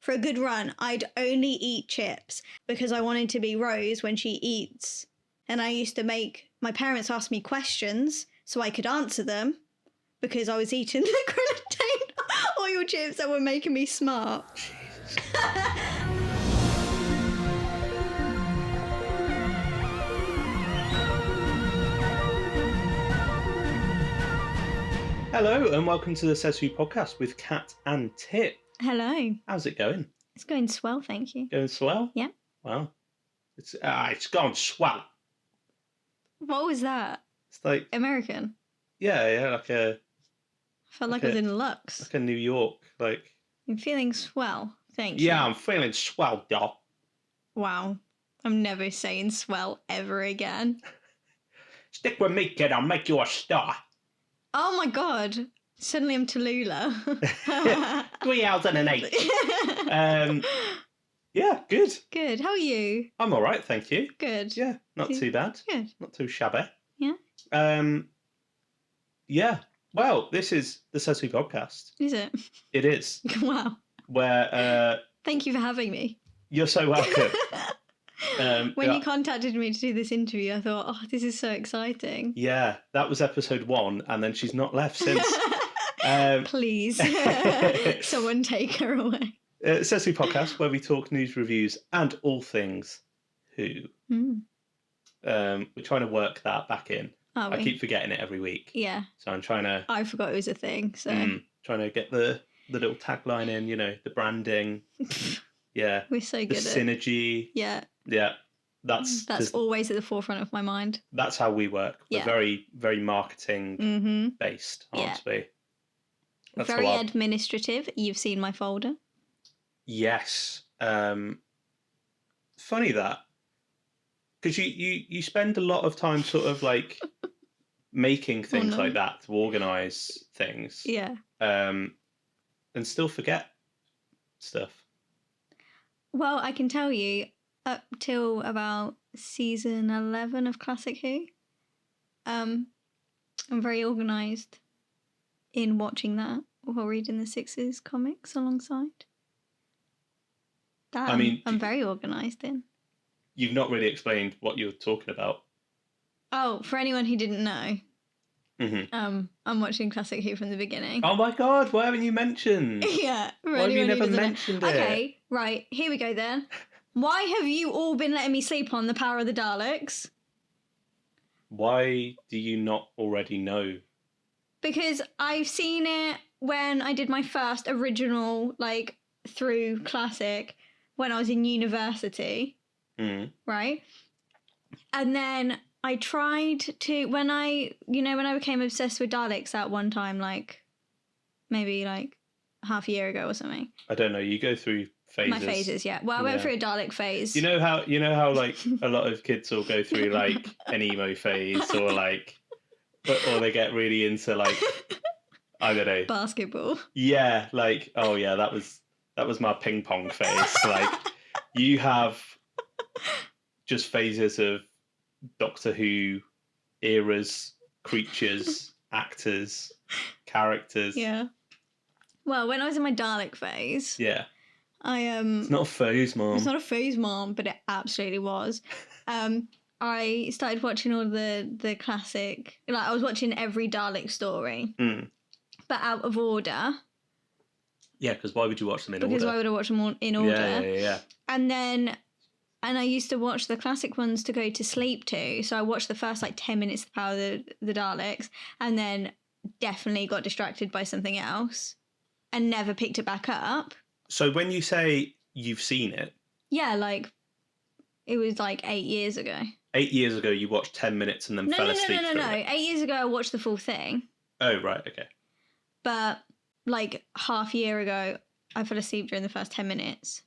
for a good run, I'd only eat chips because I wanted to be Rose when she eats. And I used to make my parents ask me questions so I could answer them because I was eating the grenadine oil chips that were making me smart. Jesus. Hello and welcome to the Says Who podcast with Kat and Tip. Hello. How's it going? It's going swell, thank you. Going swell? Yeah. Wow. It's gone swell. What was that? It's like American? yeah, like a. I felt like I was in Lux. Like a New York, like. I'm feeling swell, thank you. Yeah, I'm feeling swell, doll. Wow. I'm never saying swell ever again. Stick with me, kid. I'll make you a star. Oh my god. Suddenly I'm Tallulah. 3008. Yeah, good. Good. How are you? I'm all right, thank you. Good. Yeah, not too bad. Good. Not too shabby. Yeah. Yeah. Well, this is the Says Who podcast. Is it? It is. Wow. Where Thank you for having me. You're so welcome. When you contacted me to do this interview, I thought, oh, this is so exciting. Yeah, that was episode 1, and then she's not left since. Please, someone take her away. Says Who podcast, where we talk news, reviews, and all things Who. We're trying to work that back in. I keep forgetting it every week. Yeah. So I'm trying to. I forgot it was a thing. So trying to get the little tagline in. You know, the branding. Yeah. We're so good the at synergy. Yeah. Yeah. That's always at the forefront of my mind. That's how we work. We're very, very marketing based, aren't we? That's very administrative. You've seen my folder. Yes. Funny that. Because you spend a lot of time sort of like making things like that to organise things. Yeah. And still forget stuff. Well, I can tell you, up till about season 11 of Classic Who, I'm very organised in watching that while reading the Sixes comics alongside. That I'm very organised in. You've not really explained what you're talking about. Oh, for anyone who didn't know, I'm watching Classic Who from the beginning. Oh my god, why haven't you mentioned? Yeah. Why have you never mentioned it? Okay, right, here we go then. Why have you all been letting me sleep on the power of the Daleks? Why do you not already know? Because I've seen it when I did my first original, like, through Classic when I was in university. Right? And then I tried to, when I became obsessed with Daleks at one time, like, maybe, like, half a year ago or something. I don't know, you go through phases. My phases, yeah. Well, I went through a Dalek phase. You know how like a lot of kids will go through like an emo phase or like, or they get really into like, I don't know, basketball. Yeah, like that was my ping pong phase. Like you have just phases of Doctor Who eras, creatures, actors, characters. Yeah. Well, when I was in my Dalek phase. Yeah. It's not a phase, Mom. It's not a phase, Mom, but it absolutely was. I started watching all the classic. Like I was watching every Dalek story, but out of order. Yeah, because why would you watch them in order? Because why would I watch them all in order? Yeah. And I used to watch the classic ones to go to sleep to. So I watched the first like 10 minutes of the Power of the Daleks, and then definitely got distracted by something else, and never picked it back up. So when you say you've seen it... Yeah, like, it was like 8 years ago. 8 years ago you watched 10 minutes and then fell asleep No. 8 years ago I watched the full thing. Oh, right, okay. But, like, half a year ago, I fell asleep during the first 10 minutes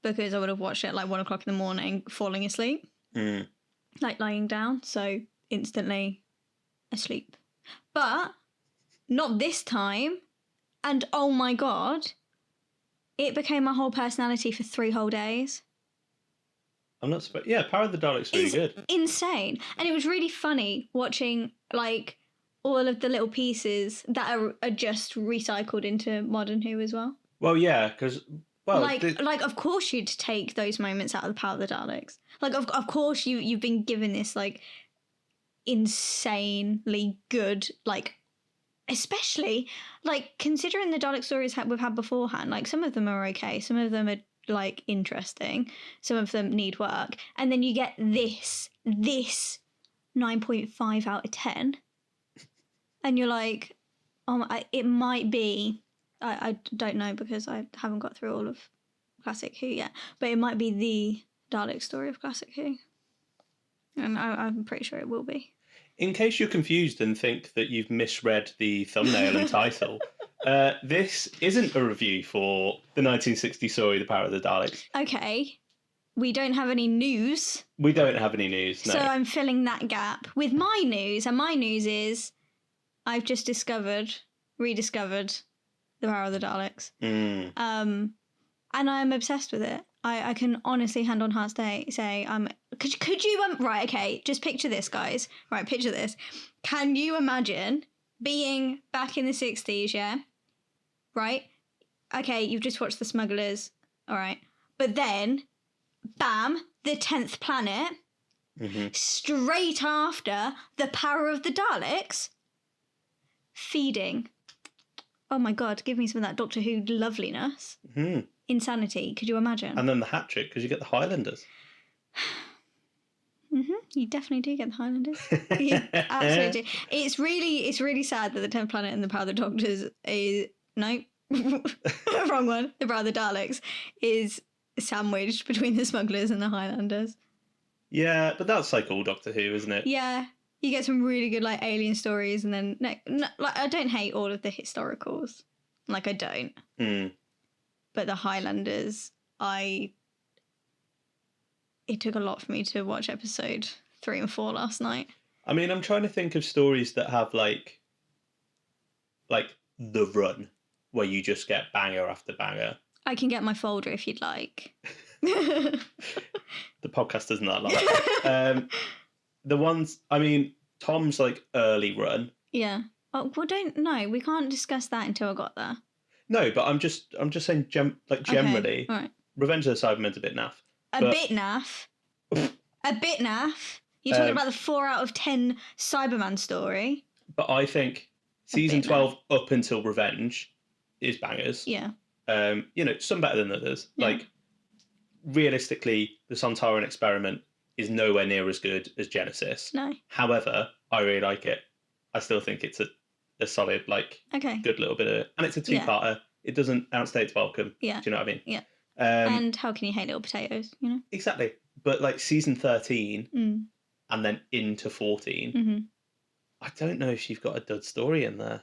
because I would have watched it at like 1 o'clock in the morning, falling asleep. Like, lying down, so instantly asleep. But, not this time. And, oh my God... It became my whole personality for 3 whole days. I'm not surprised. Yeah, Power of the Daleks is really good. Insane. And it was really funny watching, like, all of the little pieces that are just recycled into Modern Who as well. Well, yeah, because Well, like of course you'd take those moments out of the Power of the Daleks. Like of course you've been given this like insanely good, like, especially like considering the Dalek stories we've had beforehand. Like some of them are okay, some of them are like interesting, some of them need work, and then you get this 9.5 out of 10, and you're like, oh, it might be. I don't know because I haven't got through all of Classic Who yet, but it might be the Dalek story of Classic Who, and I'm pretty sure it will be. In case you're confused and think that you've misread the thumbnail and title, this isn't a review for the 1960 story, The Power of the Daleks. Okay, we don't have any news. We don't have any news, no. So I'm filling that gap with my news, and my news is I've just rediscovered The Power of the Daleks. And I'm obsessed with it. I can honestly, hand on heart say, could you, right, okay, just picture this, guys. Right, picture this. Can you imagine being back in the 60s, yeah? Right? Okay, you've just watched The Smugglers, all right. But then, bam, the 10th planet, straight after The Power of the Daleks, feeding. Oh my God, give me some of that Doctor Who loveliness. Insanity, could you imagine? And then the hat trick, because you get the Highlanders. You definitely do get the Highlanders. You absolutely do. It's really sad that the 10th planet and the Power of the Doctors is... No, wrong one. The Power of the Daleks is sandwiched between the Smugglers and the Highlanders. Yeah, but that's like all Doctor Who, isn't it? Yeah. You get some really good like alien stories, and then no, like I don't hate all of the historicals. Like I don't. But the Highlanders, it took a lot for me to watch episode 3 and 4 last night. I mean, I'm trying to think of stories that have like The Run, where you just get banger after banger. I can get my folder if you'd like. The podcast doesn't that like. The ones, I mean, Tom's like early run. Yeah. Oh, well, we can't discuss that until I got there. No, but I'm just saying, generally, okay. All right. Revenge of the Cybermen's a bit naff. A bit naff. A bit naff. You're talking about the 4 out of 10 Cyberman story. But I think season 12 up until Revenge is bangers. Yeah. Some better than others. Yeah. Like, realistically, the Sontaran Experiment is nowhere near as good as Genesis. No. However, I really like it. I still think it's a solid, good little bit of it. And it's a two-parter. Yeah. It doesn't outstay its welcome. Yeah. Do you know what I mean? Yeah. And how can you hate little potatoes, you know? Exactly. But season 13 and then into 14, I don't know if you've got a dud story in there.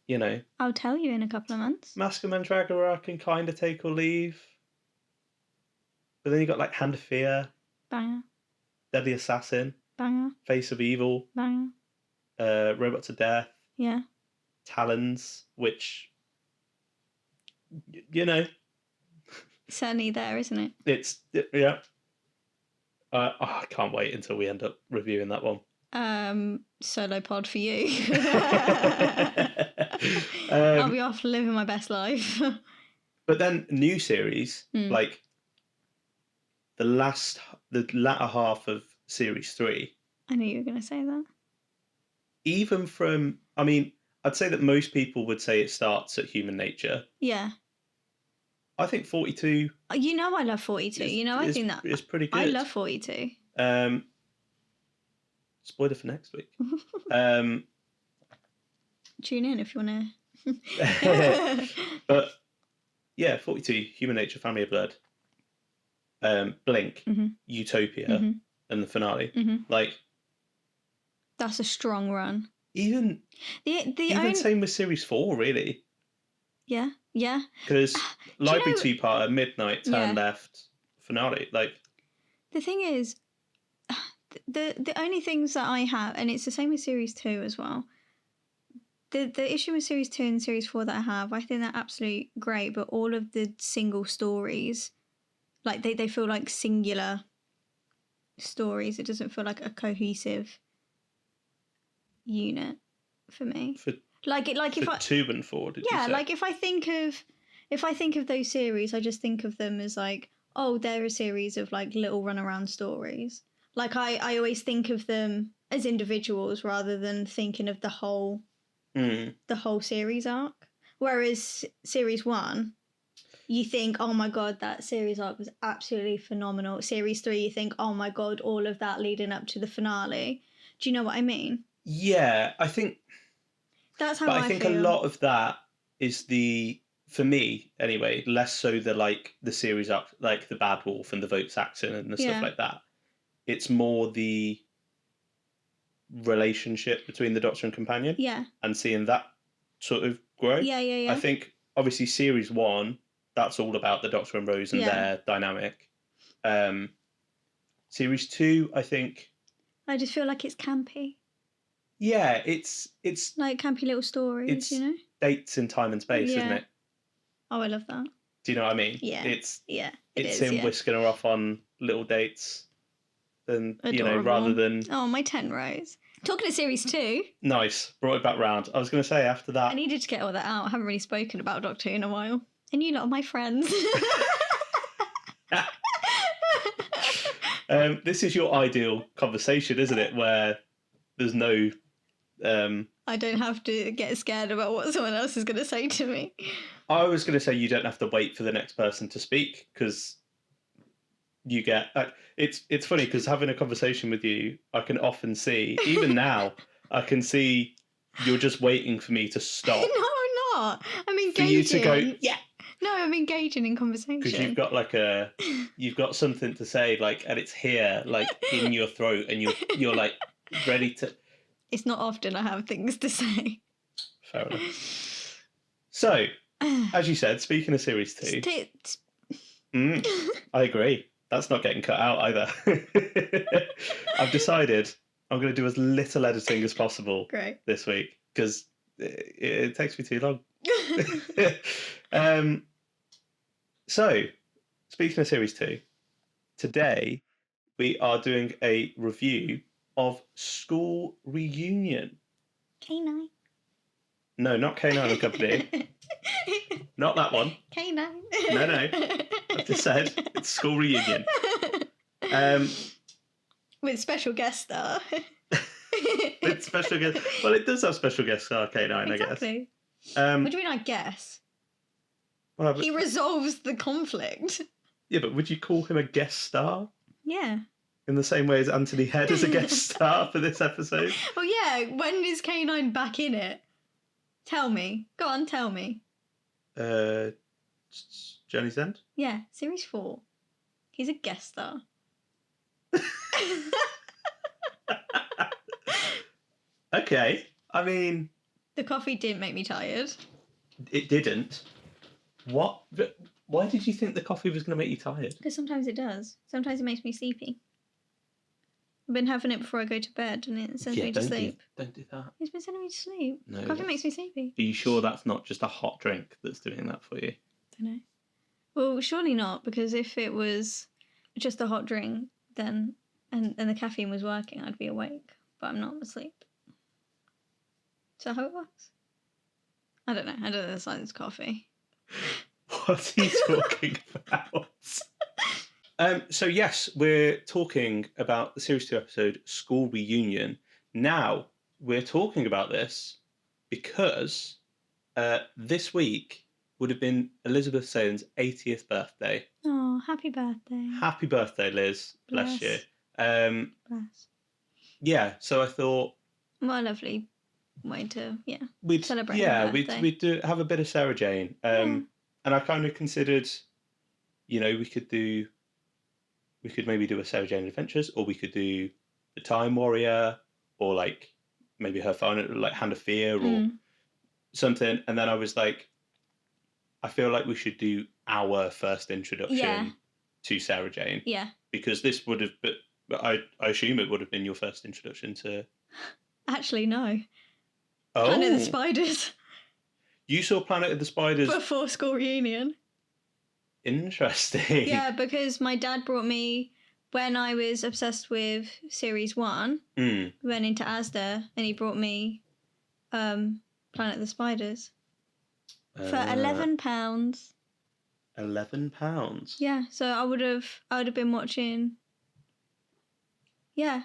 You know? I'll tell you in a couple of months. Mask of Mandragora can kind of take or leave. But then you got Hand of Fear. Banger. Deadly Assassin. Banger. Face of Evil. Banger. Robots of Death. Yeah. Talons, which, you know. Certainly there, isn't it? Yeah. I can't wait until we end up reviewing that one. Solo pod for you. I'll be off living my best life. But then new series, the latter half of series 3. I knew you were going to say that. Even from, I mean, I'd say that most people would say it starts at Human Nature. Yeah. I think 42. You know I love 42. I think that it's pretty good. I love 42. Spoiler for next week. Tune in if you want to. But yeah, 42, Human Nature, Family of Blood, Blink, Utopia, and the finale. That's a strong run. Even same with series 4, really. Yeah. Because Library 2-parter, Midnight, Turn Left, finale. The thing is, the only things that I have, and it's the same with series 2 as well. The issue with series 2 and series 4 that I have, I think they're absolutely great, but all of the single stories, they feel like singular stories. It doesn't feel like a cohesive unit for me. For 2 and 4, did you say? Yeah, if I think of If I think of those series, I just think of them as like, oh, they're a series of like little runaround stories. Like I always think of them as individuals rather than thinking of the whole series arc. Whereas series 1, you think, oh my god, that series arc was absolutely phenomenal. Series 3, you think, oh my god, all of that leading up to the finale. Do you know what I mean? Yeah, I think that's how but I think feel. a lot of that is for me anyway, less so the series up, like the Bad Wolf and the Vote Saxon and the stuff like that. It's more the relationship between the Doctor and companion. Yeah. And seeing that sort of grow. Yeah. I think obviously series 1, that's all about the Doctor and Rose and their dynamic. Series 2, I think. I just feel like it's campy. Yeah, it's like campy little stories, you know? Dates in time and space, isn't it? Oh, I love that. Do you know what I mean? Yeah. It's is, him whisking her off on little dates, and Adorable. rather than my 10 Rose. Talking of series 2. Nice, brought it back round. I was going to say after that. I needed to get all that out. I haven't really spoken about Doctor Who in a while, and you lot are my friends. This is your ideal conversation, isn't it? Where there's no. I don't have to get scared about what someone else is going to say to me. I was going to say you don't have to wait for the next person to speak, because you get. It's funny because having a conversation with you, I can often see, even now, I can see you're just waiting for me to stop. No, I'm not. I'm engaging. For you to go, yeah. No, I'm engaging in conversation. Because you've got something to say, like, and it's here, like, in your throat, and you're like ready to. It's not often I have things to say. Fair enough. So, as you said, speaking of series 2, I agree. That's not getting cut out either. I've decided I'm going to do as little editing as possible this week, because it takes me too long. So, speaking of series 2, today we are doing a review of School Reunion. K9. No, not K9 and Company. Not that one. K9. No. I've just said it's School Reunion. With special guest star. With special guest. Well, it does have special guest star K9, exactly. I guess. What do you mean, I guess? Well, he resolves the conflict. Yeah, but would you call him a guest star? Yeah. In the same way as Anthony Head is a guest star for this episode? Well, yeah. When is K9 back in it? Tell me. Go on, tell me. Journey's End? Yeah, series 4. He's a guest star. Okay. I mean... The coffee didn't make me tired. It didn't. What? Why did you think the coffee was going to make you tired? Because sometimes it does. Sometimes it makes me sleepy. I've been having it before I go to bed and it sends me to sleep. Don't do that. It's been sending me to sleep. No. Coffee makes me sleepy. Are you sure that's not just a hot drink that's doing that for you? Don't know. Well, surely not, because if it was just a hot drink, then and the caffeine was working, I'd be awake. But I'm not asleep. Is that how it works? I don't know. I don't know the science of coffee. What are you talking about? So yes, we're talking about the Series 2 episode, School Reunion. Now, we're talking about this because this week would have been Elisabeth Sladen's 80th birthday. Oh, happy birthday. Happy birthday, Liz. Bless you. Bless. Yeah, so I thought... What a lovely way to, we'd celebrate her birthday. Yeah, we'd have a bit of Sarah Jane. And I kind of considered, we could maybe do a Sarah Jane Adventures, or we could do The Time Warrior, or like maybe her final, like Hand of Fear, or something. And then I was like, I feel like we should do our first introduction to Sarah Jane. Yeah. Because this would have been, I assume it would have been your first introduction to... Actually, no. Oh. Planet of the Spiders. You saw Planet of the Spiders... Before School Reunion. Interesting. Yeah, because my dad brought me, when I was obsessed with Series 1, went into Asda, and he brought me Planet of the Spiders for £11. £11. Yeah, so I would have been watching. Yeah,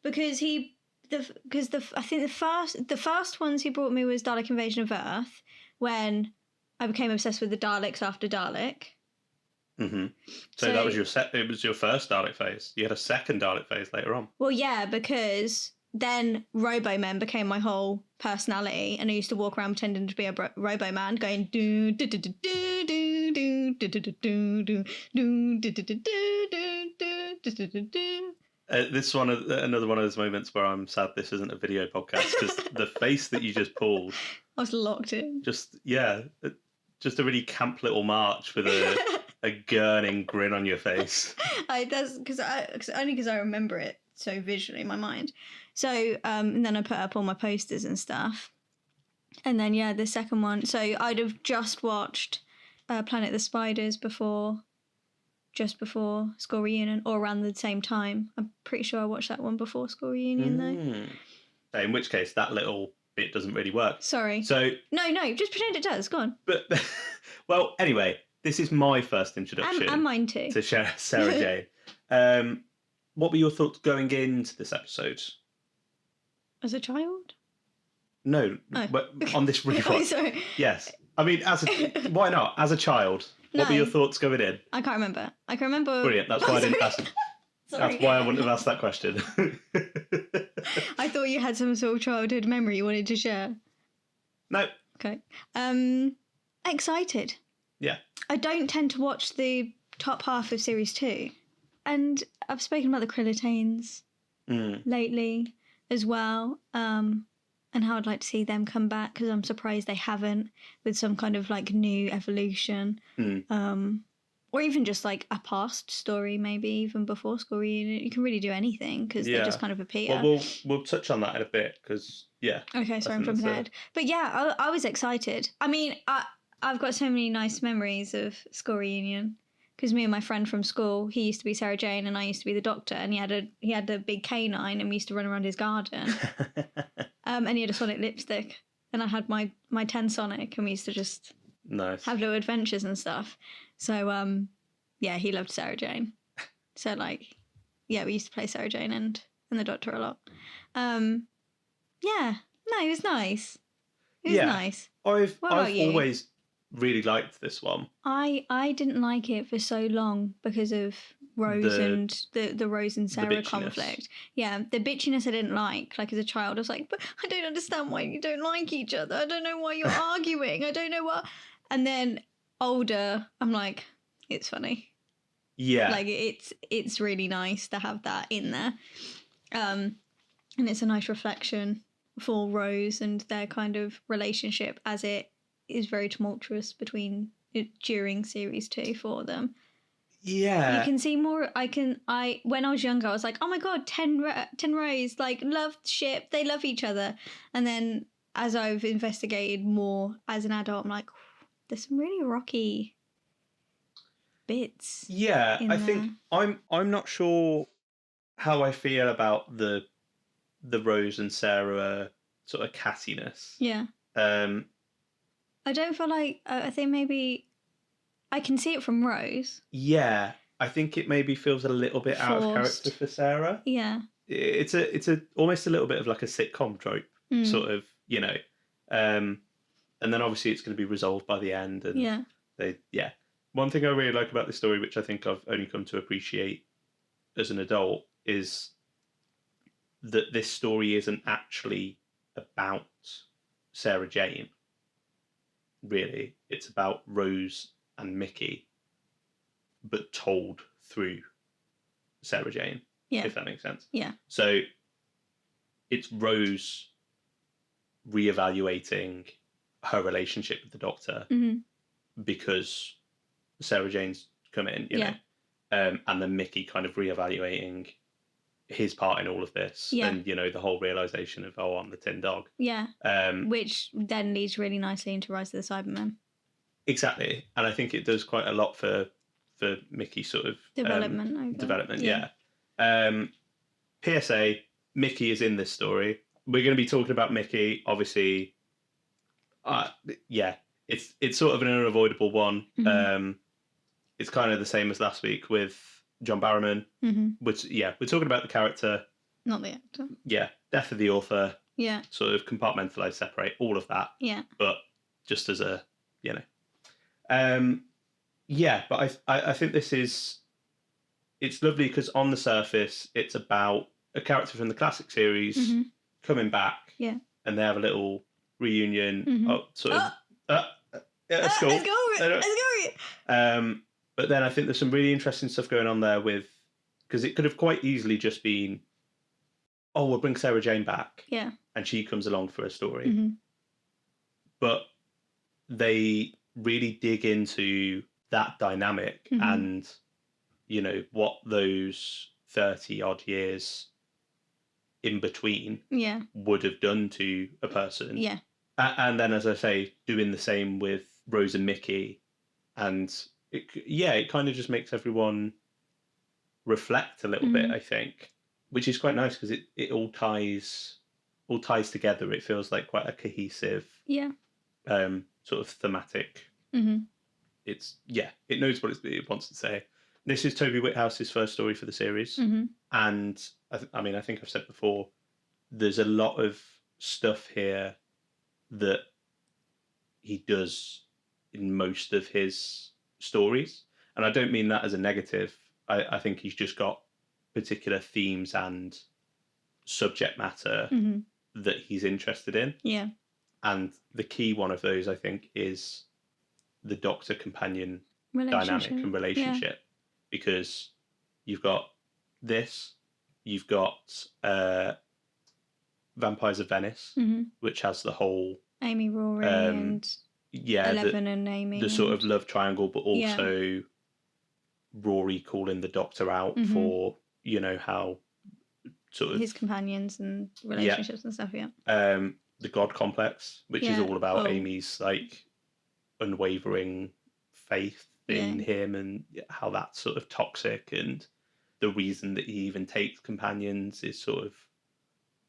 because I think the first ones he brought me was Dalek Invasion of Earth, when I became obsessed with the Daleks after Dalek. Mm-hmm. So that was it was your first Dalek phase. You had a second Dalek phase later on. Well, yeah, because then Robo-Men became my whole personality, and I used to walk around pretending to be a Robo-Man, going do do do do do do do do do do do do do do do do do do. This one, another one of those moments where I'm sad this isn't a video podcast, because the face that you just pulled. I was locked in. Just a really camp little march with a gurning grin on your face. That's because I remember it so visually in my mind. So and then I put up all my posters and stuff, and then the second one. So I'd have just watched Planet of the Spiders just before school reunion, or around the same time. I'm pretty sure I watched that one before school reunion though. In which case, that little bit doesn't really work. Sorry. So no, just pretend it does. Go on. But well, anyway, this is my first introduction. And mine too. To Sarah Jane. What were your thoughts going into this episode? As a child? No, on this rewatch. Oh, sorry. Yes. I mean, why not? As a child, what were your thoughts going in? I can't remember. I can remember. Brilliant. That's why I didn't ask. That's why I wouldn't have asked that question. I thought you had some sort of childhood memory you wanted to share. No. Okay. Excited. Yeah. I don't tend to watch the top half of series 2. And I've spoken about the Krillitanes lately as well, and how I'd like to see them come back, because I'm surprised they haven't, with some kind of like new evolution, or even just like a past story, maybe even before school reunion. You can really do anything, because they just kind of appear. Well, we'll touch on that in a bit, because Okay, sorry, I'm jumping ahead. But yeah, I was excited. I mean, I've got so many nice memories of school reunion. Because me and my friend from school, he used to be Sarah Jane and I used to be the Doctor, and he had a big canine, and we used to run around his garden. And he had a Sonic lipstick, and I had my 10 Sonic, and we used to just have little adventures and stuff. So he loved Sarah Jane. So we used to play Sarah Jane and the Doctor a lot. It was nice. It was nice. I've always really liked this one. I didn't like it for so long because of Rose and the Rose and Sarah conflict. Yeah, the bitchiness I didn't like. Like as a child, I was like, but I don't understand why you don't like each other. I don't know why you're arguing. I don't know what. And then older, I'm like, it's funny. Yeah. Like it's really nice to have that in there. And it's a nice reflection for Rose and their kind of relationship, as it is very tumultuous during series 2 for them. Yeah. You can see more. When I was younger, I was like, oh my God, 10 Rose, like, love ship. They love each other. And then as I've investigated more as an adult, I'm like, there's some really rocky bits. Yeah, I think I'm not sure how I feel about the Rose and Sarah sort of cattiness. Yeah. I don't feel like, I think maybe I can see it from Rose. Yeah, I think it maybe feels a little bit out of character for Sarah. Yeah. It's almost a little bit of like a sitcom trope, sort of, and then obviously it's going to be resolved by the end. And one thing I really like about this story, which I think I've only come to appreciate as an adult, is that this story isn't actually about Sarah Jane. Really, it's about Rose and Mickey, but told through Sarah Jane, if that makes sense. Yeah. So it's Rose reevaluating her relationship with the Doctor because Sarah Jane's come in, you know, and then Mickey kind of reevaluating his part in all of this, and the whole realization of, I'm the tin dog, which then leads really nicely into Rise of the Cybermen. Exactly, and I think it does quite a lot for Mickey's sort of development. PSA: Mickey is in this story. We're going to be talking about Mickey, obviously. it's sort of an unavoidable one. Mhm. It's kind of the same as last week with John Barrowman, which we're talking about the character, not the actor. Yeah, death of the author. Yeah. Sort of compartmentalize, separate all of that. Yeah. But just as a but I think this is, it's lovely because on the surface it's about a character from the classic series coming back. Yeah. And they have a little reunion. Let's go. Let's go. But then I think there's some really interesting stuff going on there because it could have quite easily just been, oh, we'll bring Sarah Jane back. Yeah. And she comes along for a story. But they really dig into that dynamic and, what those 30 odd years in between would have done to a person. Yeah. And then, as I say, doing the same with Rose and Mickey. And it kind of just makes everyone reflect a little bit, I think, which is quite nice because it all ties together. It feels like quite a cohesive sort of thematic. It knows what it wants to say. This is Toby Whithouse's first story for the series. And I think I've said before, there's a lot of stuff here that he does in most of his stories. And I don't mean that as a negative. I think he's just got particular themes and subject matter that he's interested in. Yeah. And the key one of those, I think, is the doctor-companion dynamic and relationship. Because you've got this, you've got Vampires of Venice, which has the whole Amy, Rory, and Eleven and Amy. The sort of love triangle, but also Rory calling the doctor out for, how sort of his companions and relationships and stuff, the God complex, which is all about Amy's like unwavering faith in him and how that's sort of toxic, and the reason that he even takes companions is sort of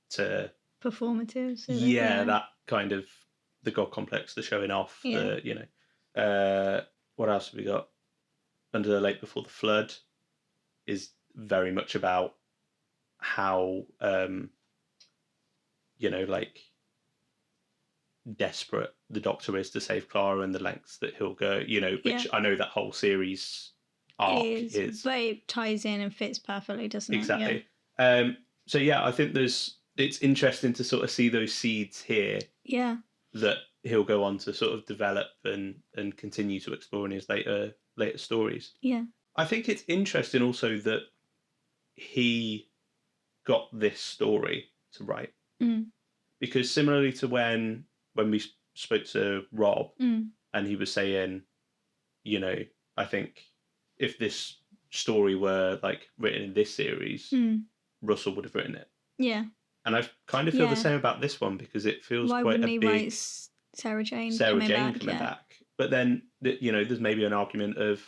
to performative. That kind of the God complex, the showing off. What else have we got? Under the Lake Before the Flood is very much about how desperate the doctor is to save Clara and the lengths that he'll go, which I know that whole series arc is. But it ties in and fits perfectly, doesn't it? Exactly. So I think it's interesting to sort of see those seeds here. Yeah. That he'll go on to sort of develop and continue to explore in his later stories. Yeah. I think it's interesting also that he got this story to write. Because similarly to when we spoke to Rob and he was saying, I think if this story were like written in this series, Russell would have written it. Yeah. And I kind of feel the same about this one because it feels quite a big... write Sarah Jane coming back. But then, there's maybe an argument of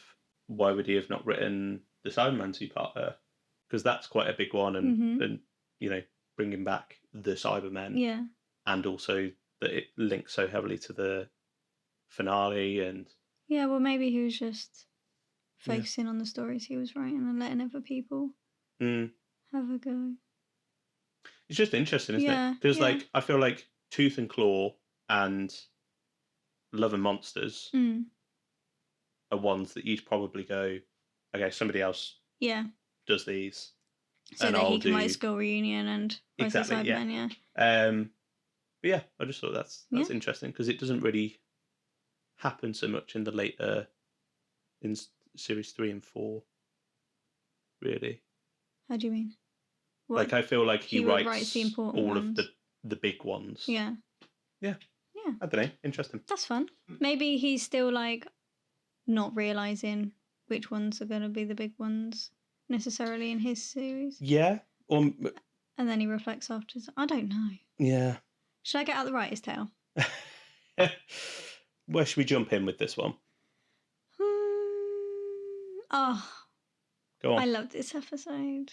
why would he have not written the Cyberman two-parter? Because that's quite a big one and bringing back the Cybermen. Yeah. And also that it links so heavily to the finale and... Yeah, well, maybe he was just focusing on the stories he was writing and letting other people have a go. It's just interesting, isn't it? Because I feel like Tooth and Claw and Love and Monsters are ones that you'd probably go, okay, somebody else does these. So that he can write School Reunion and exactly, but I just thought that's interesting because it doesn't really happen so much in the later, in series 3 and 4, really. How do you mean? What? Like, I feel like he writes the important all ones. of the big ones. Yeah. Yeah. Yeah. I don't know. Interesting. That's fun. Maybe he's still like not realising which ones are going to be the big ones necessarily in his series. Yeah. And then he reflects after. I don't know. Yeah. Should I get out the writer's tale? Where should we jump in with this one? Oh. Go on. I love this episode.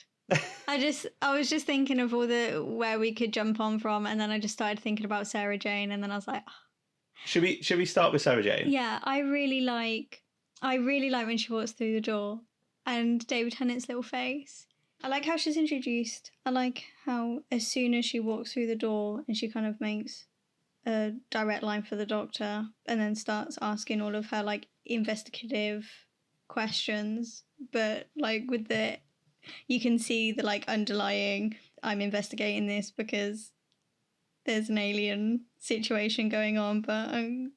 I was just thinking of all where we could jump on from, and then I just started thinking about Sarah Jane, and then I was like, Should we start with Sarah Jane? Yeah, I really like when she walks through the door and David Tennant's little face. I like how she's introduced. I like how as soon as she walks through the door and she kind of makes a direct line for the doctor and then starts asking all of her like investigative questions, but like with the, you can see the like underlying, I'm investigating this because there's an alien situation going on, but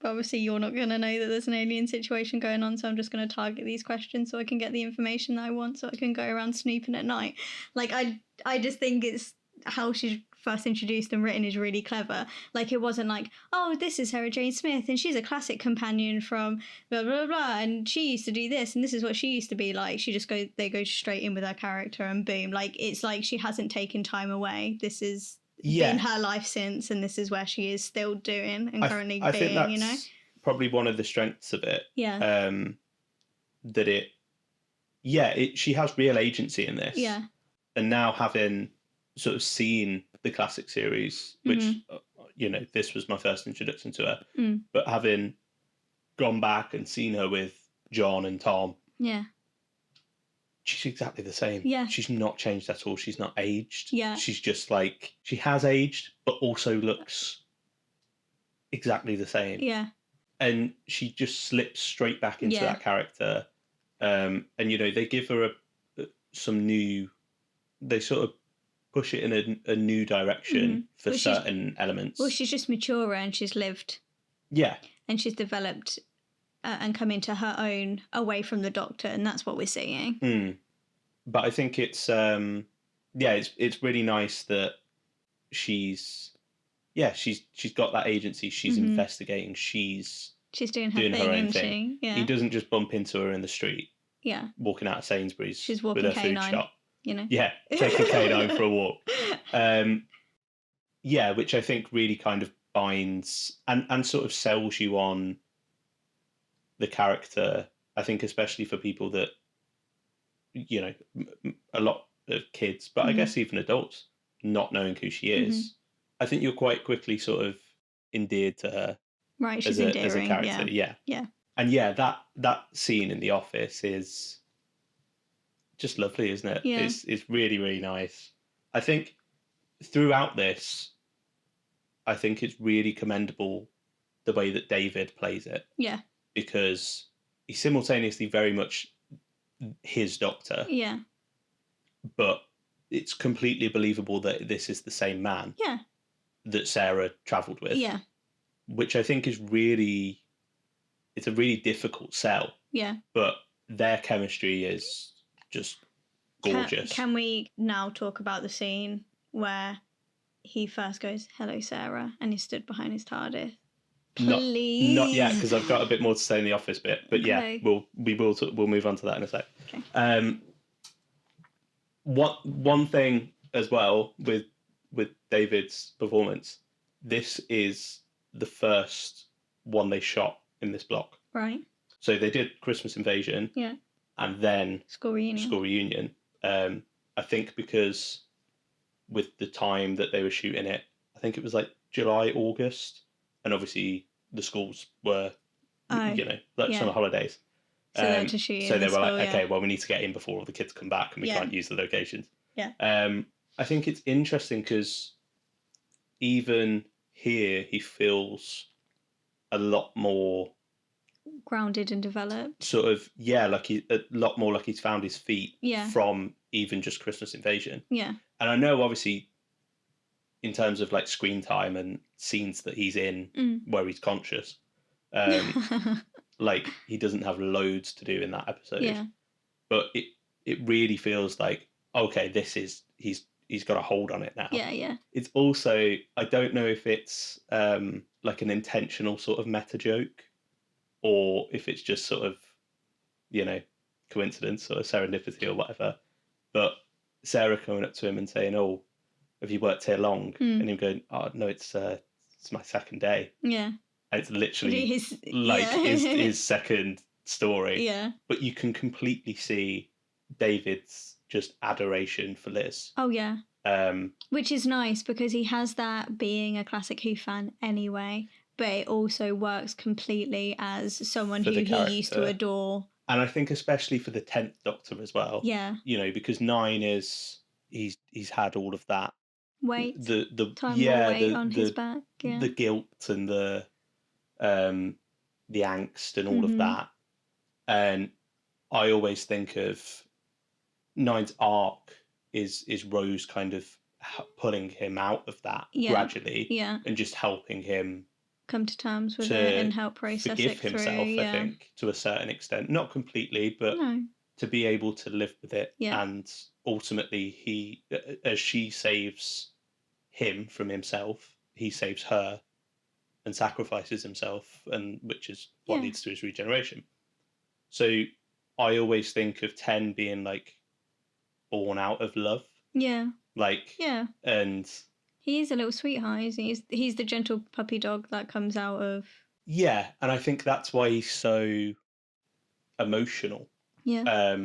obviously you're not going to know that there's an alien situation going on, so I'm just going to target these questions so I can get the information that I want so I can go around snooping at night. Like, I just think it's how she's first introduced and written is really clever. Like, it wasn't like, oh, this is Sarah Jane Smith and she's a classic companion from blah, blah, blah, and she used to do this and this is what she used to be like. They go straight in with her character and boom. Like, it's like she hasn't taken time away. This is been her life since, and this is where she is still doing and currently being, think that's you know? probably one of the strengths of it. Yeah. That she has real agency in this. Yeah. And now having sort of seen the classic series, which, this was my first introduction to her, but having gone back and seen her with John and Tom. Yeah. She's exactly the same. Yeah. She's not changed at all. She's not aged. Yeah. She's just like, she has aged, but also looks exactly the same. Yeah. And she just slips straight back into that character. And, they give her they sort of push it in a new direction for certain elements. Well, she's just maturer and she's lived. Yeah. And she's developed and come into her own away from the doctor, and that's what we're seeing. But I think it's it's really nice that she's got that agency. She's investigating. She's doing her own thing. Yeah. He doesn't just bump into her in the street. Yeah. Walking out of Sainsbury's. She's walking with her K9, food shop. Yeah, taking K9 for a walk. Which I think really kind of binds and sort of sells you on the character. I think especially for people that, a lot of kids, but I guess even adults, not knowing who she is, I think you're quite quickly sort of endeared to her. Right, she's endearing. As a character, yeah. And that scene in the office is just lovely, isn't it? Yeah. It's really, really nice. I think throughout this, I think it's really commendable the way that David plays it. Yeah. Because he's simultaneously very much his doctor. Yeah. But it's completely believable that this is the same man. Yeah. That Sarah travelled with. Yeah. Which I think is it's a really difficult sell. Yeah. But their chemistry is just gorgeous. Can we now talk about the scene where he first goes, "Hello, Sarah," and he stood behind his TARDIS? Please. Not yet, because I've got a bit more to say in the office bit. But okay. Yeah, we'll move on to that in a sec. Okay. One thing as well with David's performance, this is the first one they shot in this block. Right. So they did Christmas Invasion. Yeah. And then School Reunion. I think because with the time that they were shooting it, I think it was like July, August, and obviously the schools were, summer holidays. So they had to shoot So they were school, like, okay, well, we need to get in before all the kids come back, and we can't use the locations. Yeah. I think it's interesting because even here he feels a lot more grounded and developed. Sort of, like a lot more like he's found his feet from even just Christmas Invasion. Yeah. And I know obviously in terms of like screen time and scenes that he's in where he's conscious, like he doesn't have loads to do in that episode. Yeah. But it really feels like, okay, he's got a hold on it now. Yeah, yeah. It's also, I don't know if it's like an intentional sort of meta joke, or if it's just sort of, coincidence or serendipity or whatever. But Sarah coming up to him and saying, "Oh, have you worked here long?" And him going, "Oh no, it's my second day." Yeah. And it's literally his second story. Yeah. But you can completely see David's just adoration for Liz. Oh yeah. Which is nice because he has that being a classic Who fan anyway. but it also works completely as someone For who the he used to character. adore. And I think especially for the 10th Doctor as well. Yeah. You know, because 9 is he's had all of that Weight. the Time more yeah weight on his back. Yeah. the guilt and the angst and all of Mhm. that. And I always think of 9's arc is Rose kind of pulling him out of that gradually, Yeah. and just helping him Come to terms with to it and help process forgive it through. himself. Yeah. I think to a certain extent, not completely, but No. to be able to live with it. Yeah. And ultimately, he, as she saves him from himself, he saves her and sacrifices himself, and which is what leads to his regeneration. So I always think of 10 being like born out of love. Yeah. Like, Yeah. and he is a little sweetheart, isn't he? He's the gentle puppy dog that comes out of. yeah, and I think that's why he's so emotional. Yeah.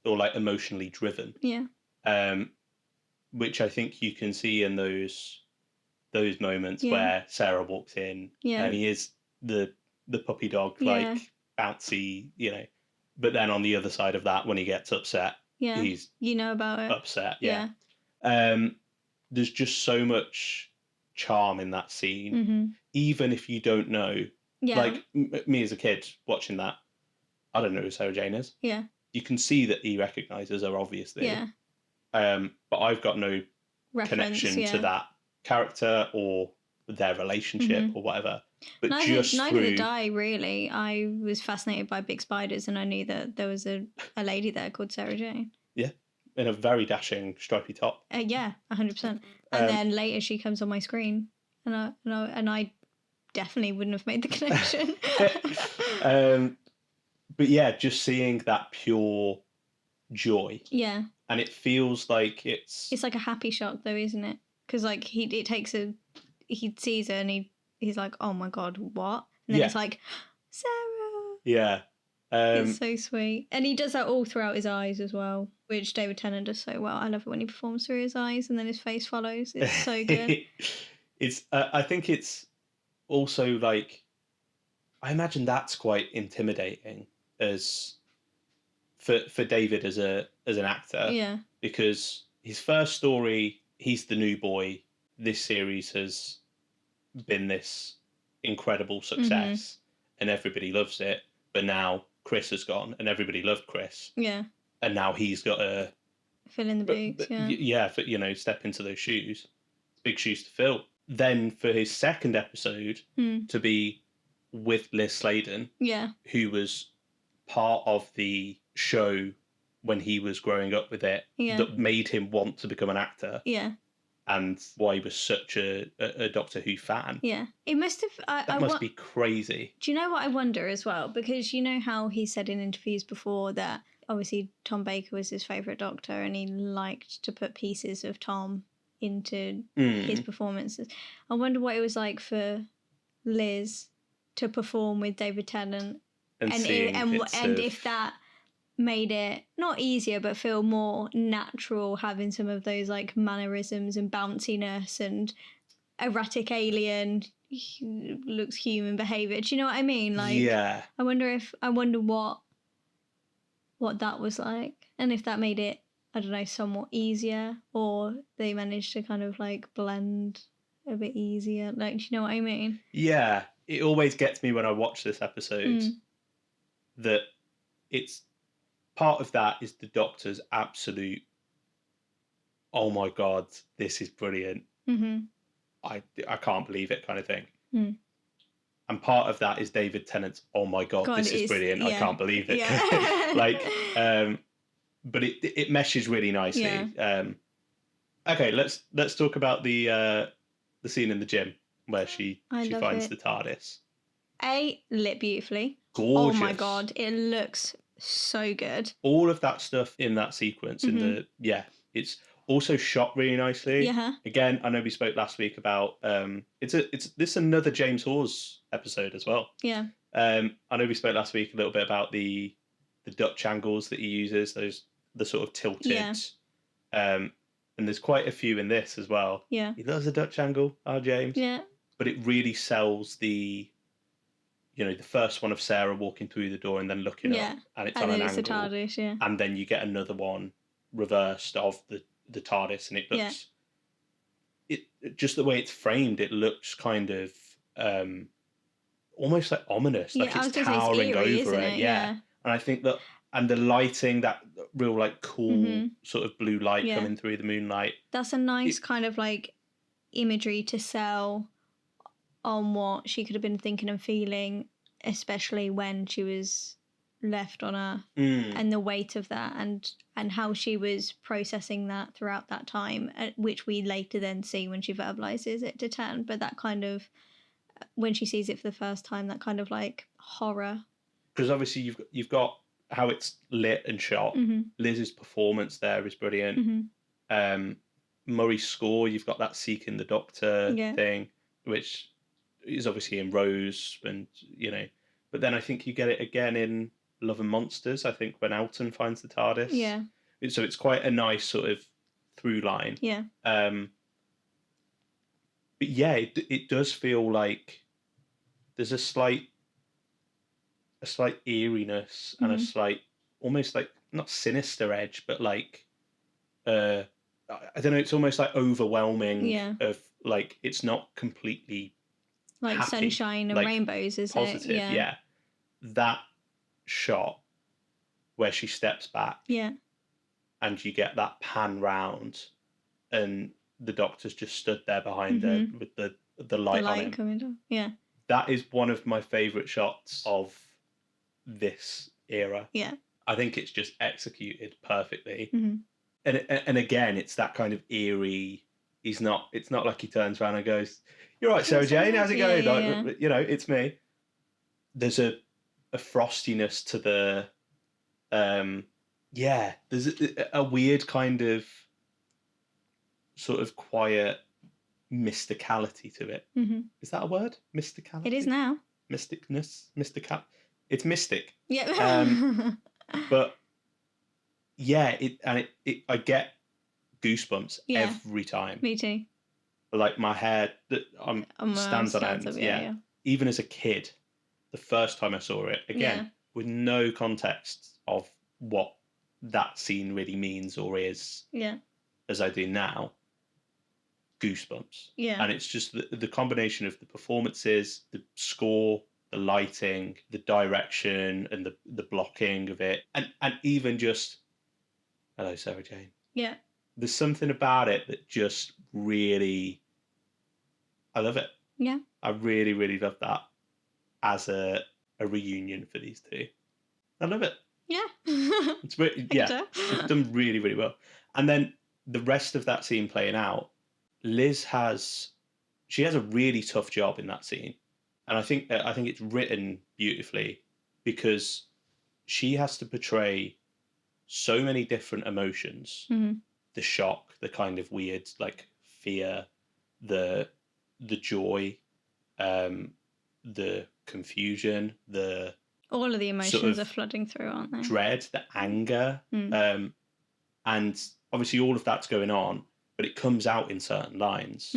Or like emotionally driven. Yeah. Which I think you can see in those moments where Sarah walks in and he is the puppy dog, like bouncy, you know. But then on the other side of that, when he gets upset, he's about it. Upset. Yeah. There's just so much charm in that scene, even if you don't know. Yeah. Like me as a kid watching that, I don't know who Sarah Jane is. Yeah. You can see that he recognises her, obviously. Yeah. But I've got no connection to that character or their relationship or whatever. But neither did I, really. I was fascinated by big spiders, and I knew that there was a lady there called Sarah Jane. Yeah, in a very dashing stripy top. Yeah, 100%. And then later she comes on my screen, and I definitely wouldn't have made the connection. But yeah, just seeing that pure joy. Yeah. And it feels like it's like a happy shock, though, isn't it? Because like he sees her and he's like, oh my god, what? And then it's like, Sarah. Yeah. It's so sweet. And he does that all throughout his eyes as well, which David Tennant does so well. I love it when he performs through his eyes and then his face follows. It's so good. I think it's also like, I imagine that's quite intimidating as for David as an actor. Yeah. Because his first story, he's the new boy. This series has been this incredible success and everybody loves it. But now Chris has gone and everybody loved Chris. Yeah. And now he's got to fill in the boots. Step into those shoes. Big shoes to fill. Then for his second episode to be with Liz Sladen, who was part of the show when he was growing up with it, that made him want to become an actor. Yeah. And why he was such a Doctor Who fan. Yeah. It must have... That must be crazy. Do you know what I wonder as well? Because you know how he said in interviews before that obviously Tom Baker was his favourite Doctor and he liked to put pieces of Tom into his performances. I wonder what it was like for Liz to perform with David Tennant. And if that made it not easier but feel more natural, having some of those like mannerisms and bounciness and erratic alien looks human behavior. Do you know what I mean? Like, yeah. I wonder what that was like, and if that made it, I don't know, somewhat easier, or they managed to kind of like blend a bit easier. Like, do you know what I mean? Yeah, it always gets me when I watch this episode that it's part of that is the Doctor's absolute, oh my god, this is brilliant. I can't believe it kind of thing. And part of that is David Tennant's, oh my god, this is brilliant. I can't believe it. Yeah. But it meshes really nicely. Yeah. Okay, let's talk about the scene in the gym where she finds the TARDIS. Lit beautifully. Gorgeous. Oh my god, it looks so good. All of that stuff in that sequence it's also shot really nicely. Yeah. Again, I know we spoke last week about this another James Hawes episode as well. Yeah. I know we spoke last week a little bit about the Dutch angles that he uses, the sort of tilted. Yeah. And there's quite a few in this as well. Yeah. He loves a Dutch angle, our James. Yeah. but it really sells the first one of Sarah walking through the door and then looking up, and it's on an angle, the TARDIS, yeah. and then you get another one reversed of the TARDIS, and it looks just the way it's framed, it looks kind of almost like ominous, like it's towering over it. Yeah. And I think that, and the lighting, that real like cool sort of blue light coming through the moonlight. That's a nice kind of like imagery to sell on what she could have been thinking and feeling, especially when she was left on Earth, and the weight of that, and how she was processing that throughout that time, which we later then see when she verbalizes it to 10. But that kind of, when she sees it for the first time, that kind of like horror. Because obviously you've got how it's lit and shot. Liz's performance there is brilliant. Murray's score, you've got that Seeking the Doctor thing, which is obviously in Rose, and but then I think you get it again in Love and Monsters, I think, when Elton finds the TARDIS. Yeah. So it's quite a nice sort of through line. Yeah. But yeah, it does feel like there's a slight eeriness and a slight, almost like, not sinister edge, but like, I don't know, it's almost like overwhelming of like, it's not completely like happy, sunshine and like rainbows, is positive, it? Yeah. That shot where she steps back, and you get that pan round, and the Doctor's just stood there behind her with the light on him. Coming down. Yeah. That is one of my favourite shots of this era. Yeah. I think it's just executed perfectly. And again, it's that kind of eerie. It's not like he turns around and goes, "You're right, Sarah Jane, how's it going?" Like, it's me. There's a frostiness to the there's a weird kind of sort of quiet mysticality to it. Is that a word? Mysticality? It is now. Mysticness? It's mystic. Yeah. But yeah, I get goosebumps every time. Me too. Like my hair stands on end. Yeah. Even as a kid, the first time I saw it, again, with no context of what that scene really means or is, as I do now, goosebumps. Yeah. And it's just the combination of the performances, the score, the lighting, the direction, and the blocking of it, and even just, hello, Sarah Jane. Yeah. There's something about it that just really, I love it. Yeah. I really, really love that as a reunion for these two. I love it. Yeah. It's really, it's done really, really well. And then the rest of that scene playing out, Liz has a really tough job in that scene. And I think it's written beautifully because she has to portray so many different emotions. The shock, the kind of weird like fear, the joy, the confusion, all of the emotions sort of are flooding through, aren't they? Dread, the anger, and obviously all of that's going on, but it comes out in certain lines.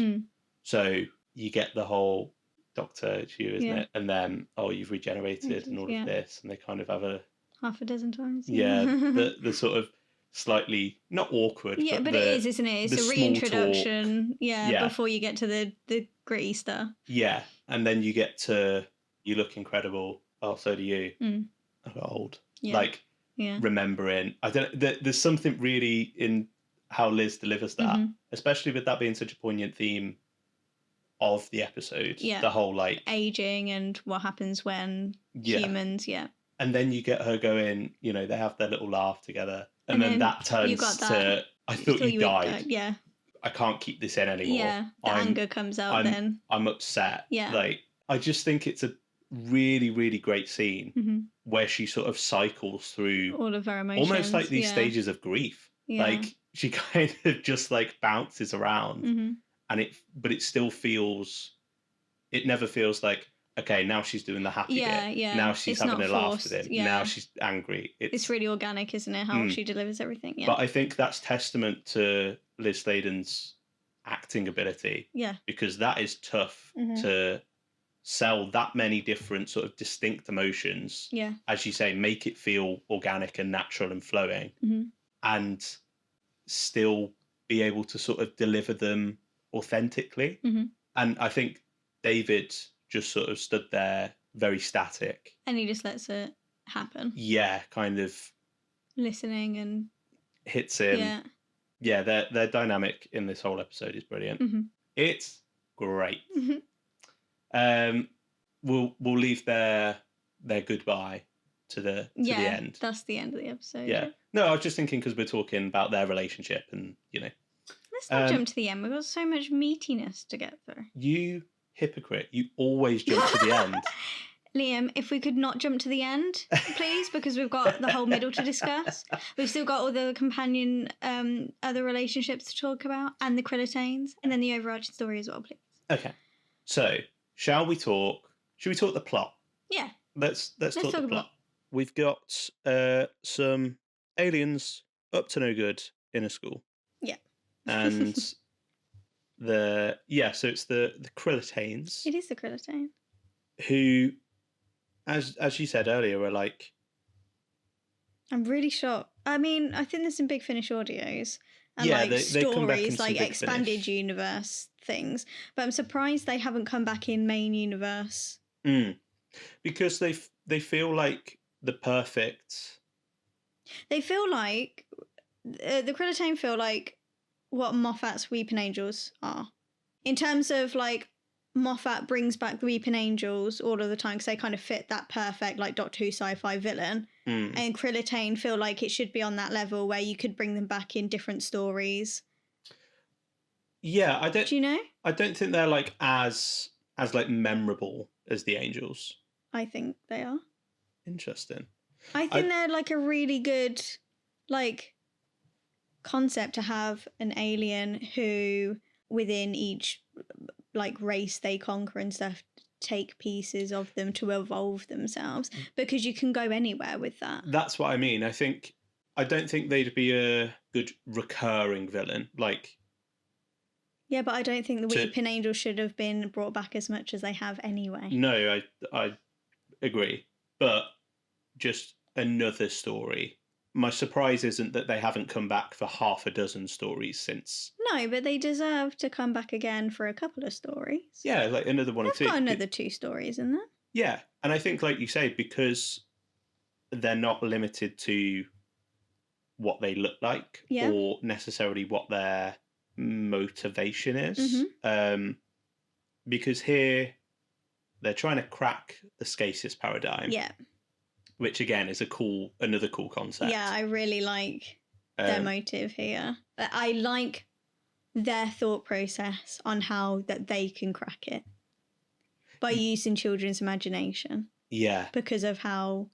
So you get the whole Doctor, it's you, isn't it? And then, you've regenerated and all of this, and they kind of have half a dozen times. The sort of slightly not awkward. Yeah, but it is, isn't it? It's a reintroduction. Before you get to the gritty stuff. Yeah, and then you get to "You look incredible." Oh, so do you. I got old. Remembering. I don't. There's something really in how Liz delivers that, especially with that being such a poignant theme of the episode. Yeah. The whole like aging and what happens when humans. Yeah. And then you get her going. They have their little laugh together. And then that turns to, I thought you died. Yeah. I can't keep this in anymore. Yeah, the anger comes out then. I'm upset. Yeah. Like, I just think it's a really, really great scene where she sort of cycles through all of her emotions. Almost like these stages of grief. Yeah. Like, she kind of just like bounces around. But it still feels, it never feels like, okay, now she's doing the happy bit. Yeah. Now she's having a laugh with him. Yeah. Now she's angry. It's really organic, isn't it? How she delivers everything. Yeah. But I think that's testament to Liz Sladen's acting ability. Yeah. Because that is tough to sell that many different sort of distinct emotions. Yeah. As you say, make it feel organic and natural and flowing, and still be able to sort of deliver them authentically. And I think David just sort of stood there very static. And he just lets it happen. Yeah, kind of listening and hits him. Yeah. Yeah, their dynamic in this whole episode is brilliant. It's great. We'll leave their goodbye to the end. That's the end of the episode. Yeah. No, I was just thinking because we're talking about their relationship and, you know. Let's not jump to the end. We've got so much meatiness to get through. You hypocrite. You always jump to the end. Liam, if we could not jump to the end, please, because we've got the whole middle to discuss. We've still got all the companion other relationships to talk about, and the Creditanes, and then the overarching story as well, please. Okay. So, should we talk the plot? Yeah. Let's talk the plot. We've got some aliens up to no good in a school. Yeah. And so it's the Creditanes. It is the Creditane. Who, as you said earlier, are like... I'm really shocked. I mean, I think there's some Big Finish audios and they come back in stories, like expanded universe things. But I'm surprised they haven't come back in main universe. Because they feel like the perfect... They feel like... the Creditane feel like what Moffat's Weeping Angels are. In terms of, like, Moffat brings back the Weeping Angels all of the time because they kind of fit that perfect, like, Doctor Who sci-fi villain. And Creditane feel like it should be on that level where you could bring them back in different stories. Yeah, Do you know? I don't think they're, like, as like, memorable as the Angels. I think they are. Interesting. I think they're, like, a really good, like, concept to have an alien who, within each, like, race they conquer and stuff, take pieces of them to evolve themselves, because you can go anywhere with that. That's what I mean. I don't think they'd be a good recurring villain. Like... Yeah, but I don't think the Weeping Angel should have been brought back as much as they have anyway. No, I agree. But just another story. My surprise isn't that they haven't come back for half a dozen stories since. No, but they deserve to come back again for a couple of stories. Yeah, like another one or two. They've got another 2 stories in there. Yeah, and I think, like you say, because they're not limited to what they look like or necessarily what their motivation is. Because here they're trying to crack the stasis paradigm. Yeah. Which again is another cool concept. Yeah, I really like their motive here. I like their thought process on how that they can crack it by using children's imagination. Yeah. Because of how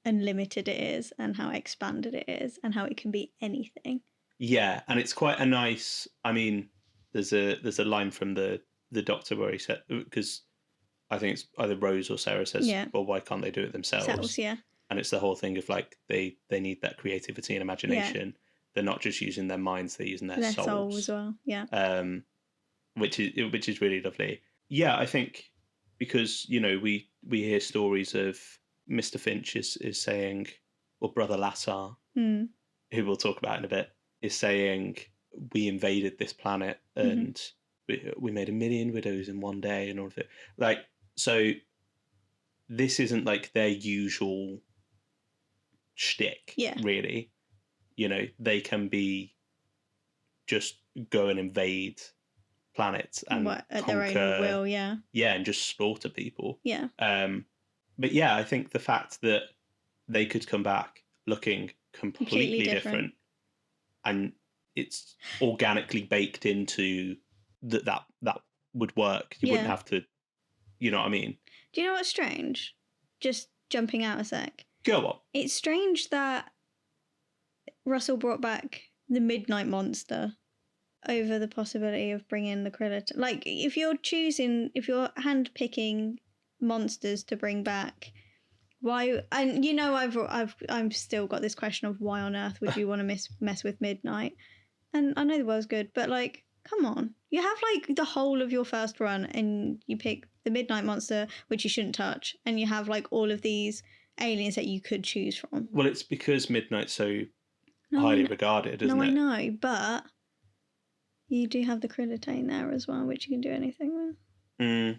unlimited it is and how expanded it is and how it can be anything. Yeah, and it's quite a nice... I mean, there's a line from the Doctor where he said... Because I think it's either Rose or Sarah says, well, why can't they do it themselves? Yeah. And it's the whole thing of, like, they need that creativity and imagination. Yeah. They're not just using their minds, they're using their souls. Soul as well, yeah. Which is really lovely. Yeah, I think because, you know, we hear stories of Mr. Finch is saying, or Brother Lassar, who we'll talk about in a bit, is saying, we invaded this planet and we made 1 million widows in one day and all of it. Like, so this isn't like their usual shtick, really. You know, they can be just go and invade planets and at conquer, their own will, yeah, and just slaughter people. Yeah. But yeah, I think the fact that they could come back looking completely different and it's organically baked into that would work. You wouldn't have to, you know what I mean? Do you know what's strange? Just jumping out a sec. Go on. It's strange that Russell brought back the Midnight Monster over the possibility of bringing the Credit. Like, if you're handpicking monsters to bring back, why? And you know, I've still got this question of why on earth would you want to mess with Midnight? And I know the world's good, but like, Come on. You have like the whole of your first run and you pick the Midnight Monster, which you shouldn't touch, and you have like all of these aliens that you could choose from. Well, it's because Midnight's so highly regarded, isn't it? No, I know, but you do have the Krillitane there as well, which you can do anything with.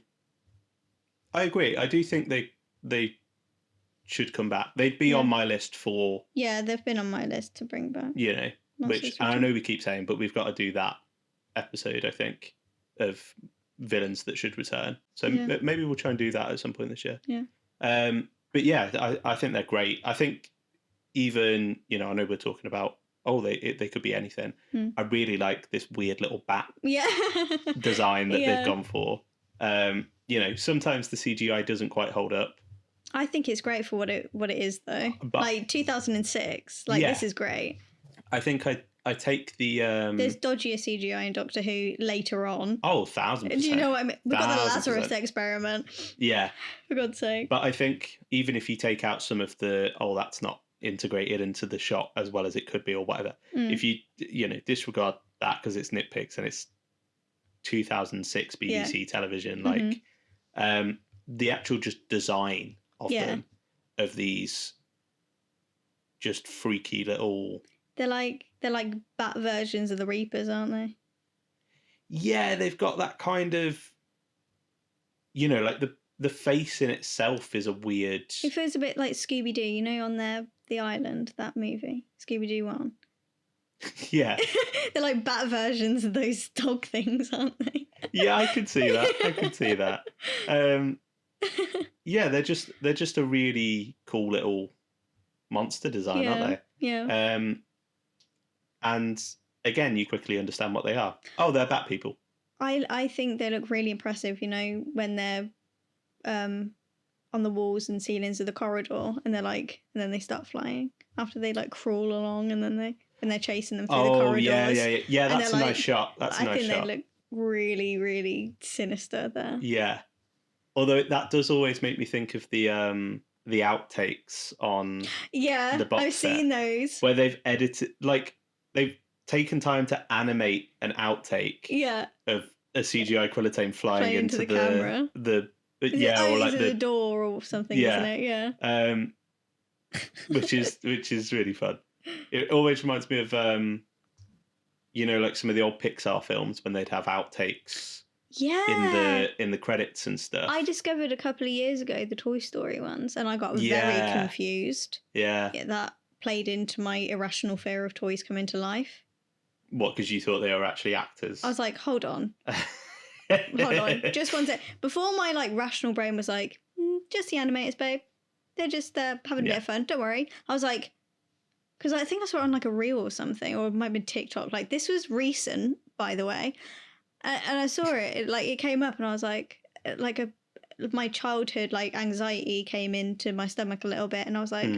I agree. I do think they should come back. They'd be on my list for... Yeah, they've been on my list to bring back. You know, which I know we keep saying, but we've got to do that episode, I think, of villains that should return. So maybe we'll try and do that at some point this year. Yeah. But yeah, I think they're great. I think even, you know, I know we're talking about, they could be anything. I really like this weird little bat design that they've gone for. You know, sometimes the CGI doesn't quite hold up. I think it's great for what it is, though. But, like 2006, this is great. I think I take the... There's dodgier CGI in Doctor Who later on. Oh, 1,000%. Do you know what I mean? We've got the Lazarus experiment. Yeah. For God's sake. But I think even if you take out some of the, that's not integrated into the shot as well as it could be or whatever, if you disregard that because it's nitpicks and it's 2006 BBC television, like the actual just design of them, of these just freaky little... They're like bat versions of the Reapers, aren't they? Yeah, they've got that kind of, you know, like the face in itself is a weird... It feels a bit like Scooby-Doo, you know, on the island, that movie, Scooby-Doo 1. Yeah. They're like bat versions of those dog things, aren't they? Yeah, I could see that. Yeah, they're just a really cool little monster design, aren't they? Yeah. And again, you quickly understand what they are. Oh, they're bat people. I think they look really impressive, you know, when they're on the walls and ceilings of the corridor and then they start flying after they like crawl along and then they're chasing them through the corridors. Yeah, that's a nice shot. I think they look really, really sinister there. Yeah. Although that does always make me think of the outtakes on the box I've seen those. Where they've edited, like, they've taken time to animate an outtake of a CGI Krillitane flying into the camera. Or like the door or something, isn't it? Yeah. Which is really fun. It always reminds me of you know, like some of the old Pixar films when they'd have outtakes in the credits and stuff. I discovered a couple of years ago the Toy Story ones and I got very confused. Yeah, that played into my irrational fear of toys coming to life. What, because you thought they were actually actors? I was like, hold on. Just one sec. Before my like rational brain was like, just the animators, babe. They're just having a bit of fun. Don't worry. I was like, because I think I saw it on like a reel or something, or it might have been TikTok. Like, this was recent, by the way. And I saw it, it came up and I was like my childhood like anxiety came into my stomach a little bit and I was like,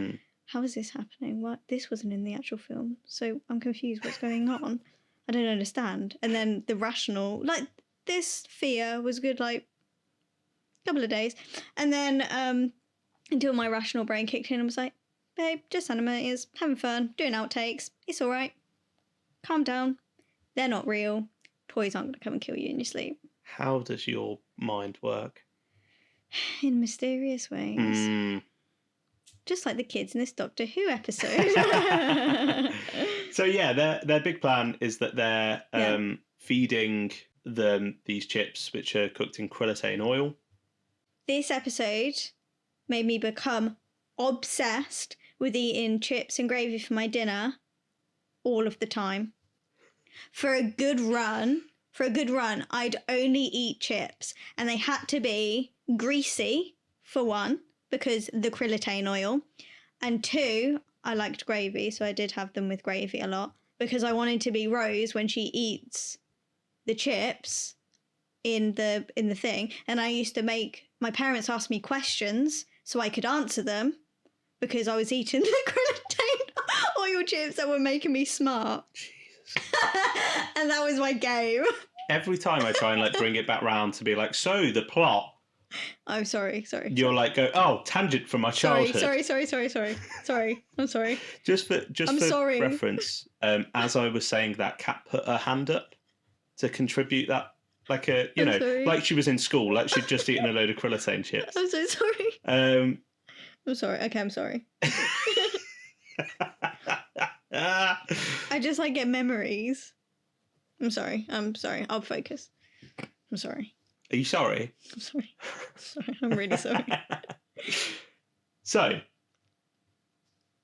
how is this happening? What? This wasn't in the actual film. So I'm confused. What's going on? I don't understand. And then the rational, like this fear was good like a couple of days. And then until my rational brain kicked in and was like, babe, just animators, having fun, doing outtakes. It's all right. Calm down. They're not real. Toys aren't going to come and kill you in your sleep. How does your mind work? In mysterious ways. Just like the kids in this Doctor Who episode. So yeah, their big plan is that they're feeding them these chips which are cooked in Krillitane oil. This episode made me become obsessed with eating chips and gravy for my dinner all of the time. For a good run, I'd only eat chips and they had to be greasy, for one, because the Krillitane oil, and two, I liked gravy, so I did have them with gravy a lot because I wanted to be Rose when she eats the chips in the thing, and I used to make my parents ask me questions so I could answer them because I was eating the Krillitane oil chips that were making me smart. And that was my game. Every time I try and like bring it back round to be like, so the plot. I'm sorry. You're like, tangent from my childhood. Sorry. I'm sorry. Just for reference, as I was saying that, Kat put her hand up to contribute that, like sorry. like she was in school, like she'd just eaten a load of krillitane chips. I'm so sorry. I'm sorry. Okay, I'm sorry. I just like get memories. I'm sorry. I'll focus. I'm sorry. Are you sorry? I'm sorry. Sorry. I'm really sorry. So,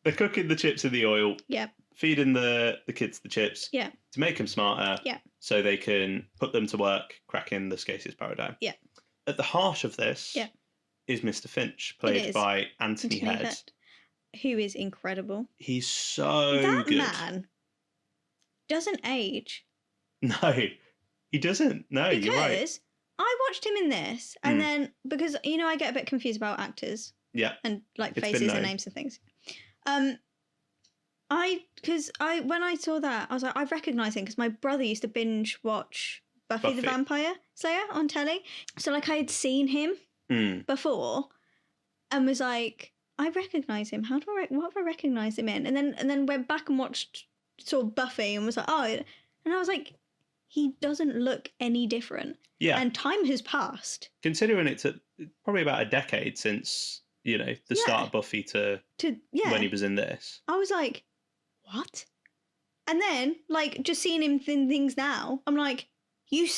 they're cooking the chips in the oil. Yep. Feeding the kids the chips. Yeah. To make them smarter. Yeah. So they can put them to work, cracking the Scasis paradigm. Yeah. At the heart of this. Yeah. Is Mr. Finch, played by Anthony Head. Who is incredible. He's so that good. That man doesn't age. No, he doesn't. No, because you're right. I watched him in this, and then, because, I get a bit confused about actors. Yeah. And, like, faces and names and things. Because when I saw that, I was like, I recognise him, because my brother used to binge watch Buffy the Vampire Slayer on telly. So, like, I had seen him before and was like, I recognise him. What have I recognised him in? And then went back and saw Buffy and was like, oh, and I was like, he doesn't look any different. Yeah. And time has passed. Considering it's probably about a decade since, the start of Buffy to when he was in this. I was like, what? And then, like, just seeing him in things now, I'm like, you've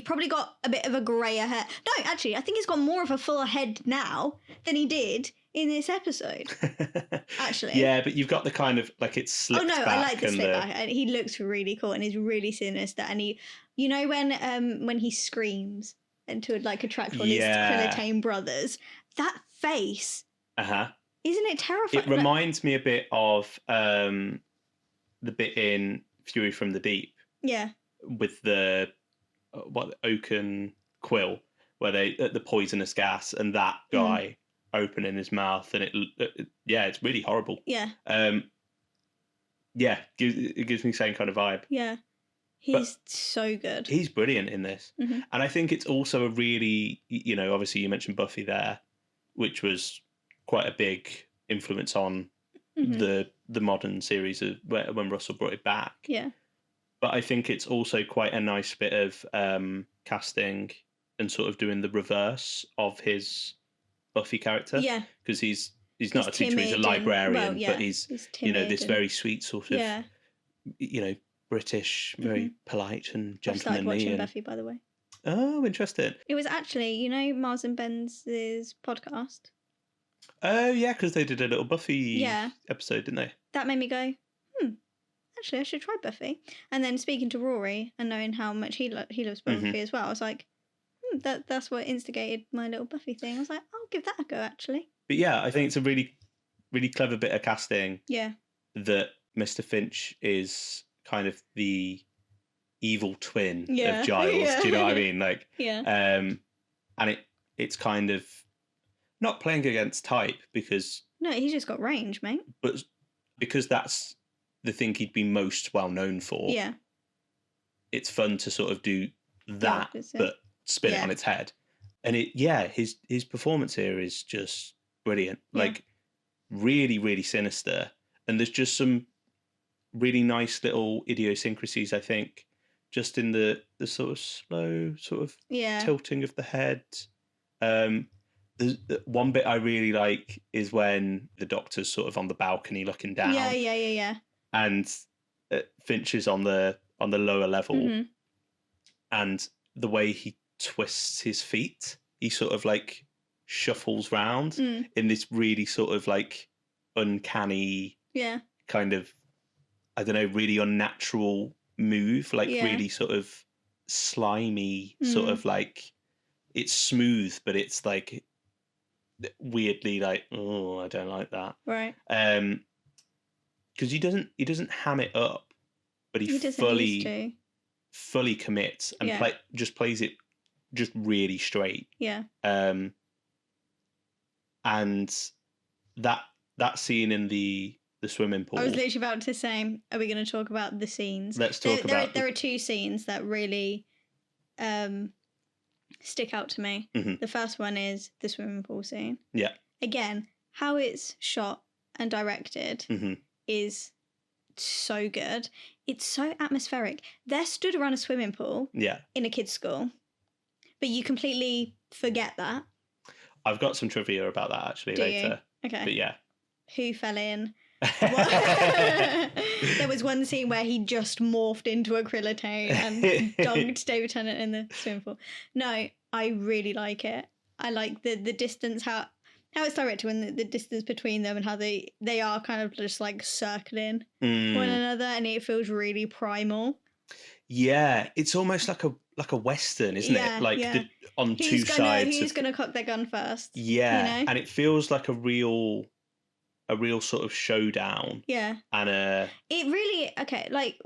probably got a bit of a greyer hair. No, actually, I think he's got more of a fuller head now than he did in this episode. Actually. Yeah, but you've got the kind of, like, it's slicked back. I like the slick back. And he looks really cool and he's really sinister. And he, when he screams and to, like, attract all his Philitane brothers, that face. Uh-huh. Isn't it terrifying? It reminds me a bit of the bit in Fury from the Deep. Yeah. With the Oaken Quill, where the poisonous gas and that guy opening his mouth, and it's really horrible. Yeah. It gives me the same kind of vibe. Yeah, he's so good. He's brilliant in this, and I think it's also a really, obviously you mentioned Buffy there, which was quite a big influence on the modern series of when Russell brought it back. Yeah. But I think it's also quite a nice bit of casting and sort of doing the reverse of his Buffy character. Yeah. Because he's not a teacher, he's a librarian, but he's this very sweet sort of, British, very polite and gentlemanly. I started watching Buffy, by the way. Oh, interesting. It was actually, Mars and Ben's podcast. Oh, yeah, because they did a little Buffy episode, didn't they? That made me go, actually, I should try Buffy. And then speaking to Rory and knowing how much he loves Buffy as well, I was like, that's what instigated my little Buffy thing. I was like, I'll give that a go, actually. But yeah, I think it's a really, really clever bit of casting. Yeah. That Mr. Finch is kind of the evil twin of Giles. Yeah. Do you know what I mean? Like, and it's kind of not playing against type because... No, he's just got range, mate. But because that's the thing he'd be most well known for. Yeah. It's fun to sort of do that, but spin it on its head. And his performance here is just brilliant. Yeah. Like, really, really sinister. And there's just some really nice little idiosyncrasies, I think, just in the sort of slow sort of tilting of the head. The one bit I really like is when the Doctor's sort of on the balcony looking down. Yeah. And Finch is on the lower level, and the way he twists his feet, he sort of like shuffles round in this really sort of like uncanny, kind of, I don't know, really unnatural move, like really sort of slimy, sort of like, it's smooth, but it's like weirdly like, oh, I don't like that. Right. Because he doesn't ham it up, but he fully commits and just plays it just really straight. Yeah. And that scene in the swimming pool. I was literally about to say, are we going to talk about the scenes? Let's talk about. There are two scenes that really stick out to me. The first one is the swimming pool scene. Yeah. Again, how it's shot and directed is so good. it's so atmospheric. They're stood around a swimming pool in a kid's school, but you completely forget that. I've got some trivia about that actually later. Okay. But yeah. Who fell in? There was one scene where he just morphed into a Krillitane and dunked David Tennant in the swimming pool. No, I really like it. I like the distance, how it's directed, when the distance between them and how they are kind of just like circling one another, and it feels really primal. Yeah, it's almost like a Western, isn't it? Like on two sides. Who's gonna cock their gun first? Yeah, you know? And it feels like a real sort of showdown. Yeah, and it really like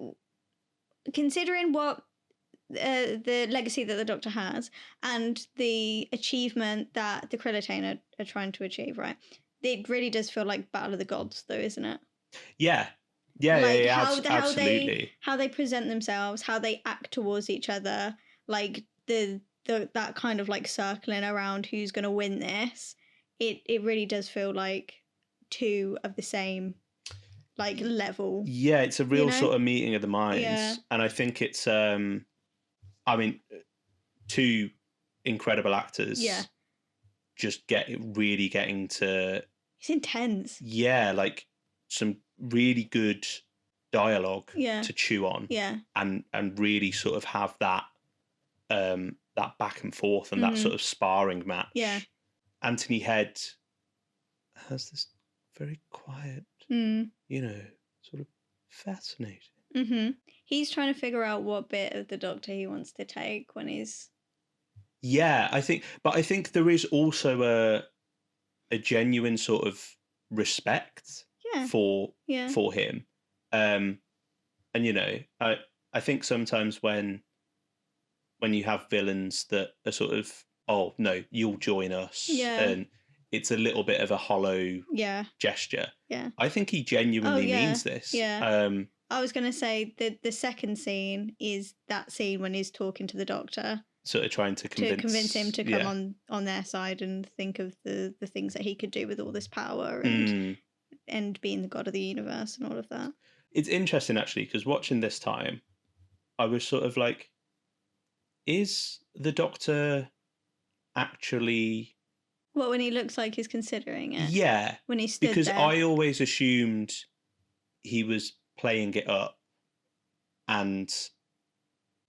considering what the legacy that the Doctor has and the achievement that the Krillitane are trying to achieve, right? It really does feel like Battle of the Gods, though, isn't it? Yeah. Absolutely. How they present themselves, how they act towards each other, like the that kind of like circling around who's going to win this. It really does feel like two of the same like level. Yeah, it's a real sort of meeting of the minds, and I think it's I mean, two incredible actors. Yeah. Just really getting to. It's intense. Yeah, like some really good dialogue to chew on. Yeah. And really sort of have that that back and forth and that sort of sparring match. Yeah. Anthony Head has this very quiet, sort of fascinating. Mm-hmm. He's trying to figure out what bit of the Doctor he wants to take when he's. Yeah, I think there is also a genuine sort of respect for him, and I think sometimes when you have villains that are sort of, oh no, you'll join us, and it's a little bit of a hollow gesture. Yeah, I think he genuinely means this. Yeah. I was going to say the second scene is that scene when he's talking to the Doctor. Sort of trying to convince him to come on their side and think of the things that he could do with all this power and being the god of the universe and all of that. It's interesting actually, because watching this time, I was sort of like, is the Doctor actually... Well, when he looks like he's considering it? Yeah. When he stood because there. I always assumed he was playing it up and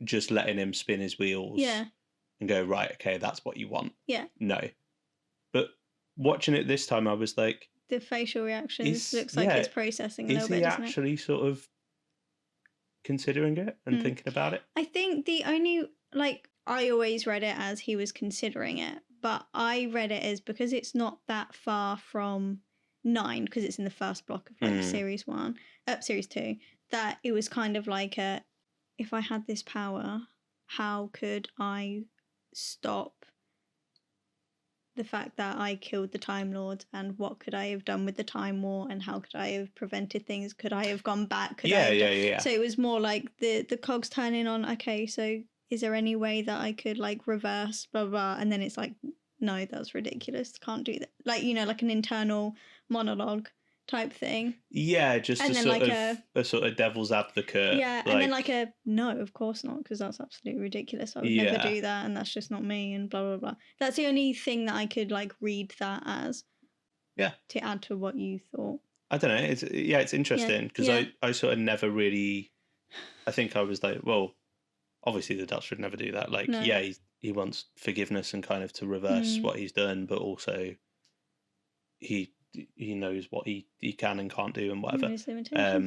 just letting him spin his wheels and go, right, okay, that's what you want. Yeah. No. But watching it this time, I was like... The facial reactions looks like he's processing a little bit, Is he actually sort of considering it and thinking about it? I think the only... Like, I always read it as he was considering it, but I read it as, because it's not that far from 9, because it's in the first block of like series 2, that it was kind of like if I had this power, how could I stop the fact that I killed the Time Lords, and what could I have done with the Time War, and how could I have prevented things? Could I have gone back? Yeah. So it was more like the cogs turning on, okay, so is there any way that I could like reverse blah blah, and then it's like, no, that's ridiculous, can't do that, like, like an internal monologue type thing. Yeah, just and a sort of devil's advocate. Yeah, and then like a no, of course not, because that's absolutely ridiculous. I would never do that, and that's just not me, and blah blah blah. That's the only thing that I could like read that as. Yeah. To add to what you thought. I don't know. It's interesting because I sort of never really. I think I was like, well, obviously the Doctor would never do that. Like, no. He wants forgiveness and kind of to reverse what he's done, but also he knows what he can and can't do and whatever. And stuff,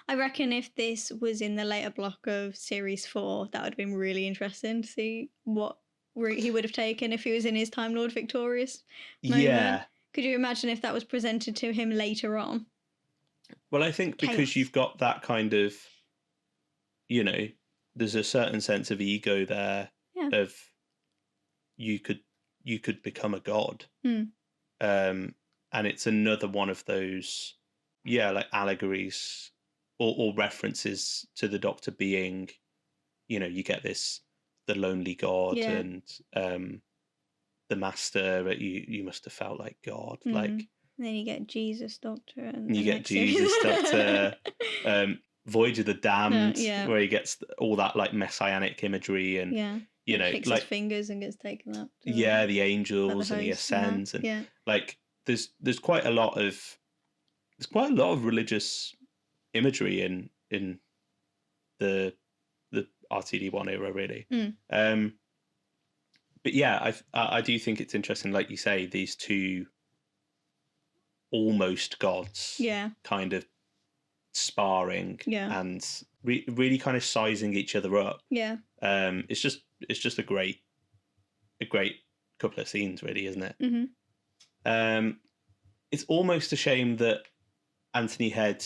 I reckon if this was in the later block of series 4, that would have been really interesting to see what route he would have taken if he was in his Time Lord victorious moment. Yeah. Could you imagine if that was presented to him later on? Well, I think because you've got that kind of, there's a certain sense of ego there of you could become a god. And it's another one of those, like allegories or references to the Doctor being, you get the lonely god and the master, you must have felt like God. Like, and then you get Jesus Doctor. And you get Jesus Doctor. Voyage of the Damned, Yeah. where he gets all that like messianic imagery and Yeah. you know, Kicks like his fingers and gets taken up. yeah, the angels and he host and that. ascends and Yeah. like there's quite a lot of religious imagery in the RTD1 era, really. But yeah, I do think it's interesting, like you say, these two almost gods, kind of sparring, and really kind of sizing each other up. Yeah. It's just a great couple of scenes, really, isn't it? Mm-hmm. It's almost a shame that Anthony Head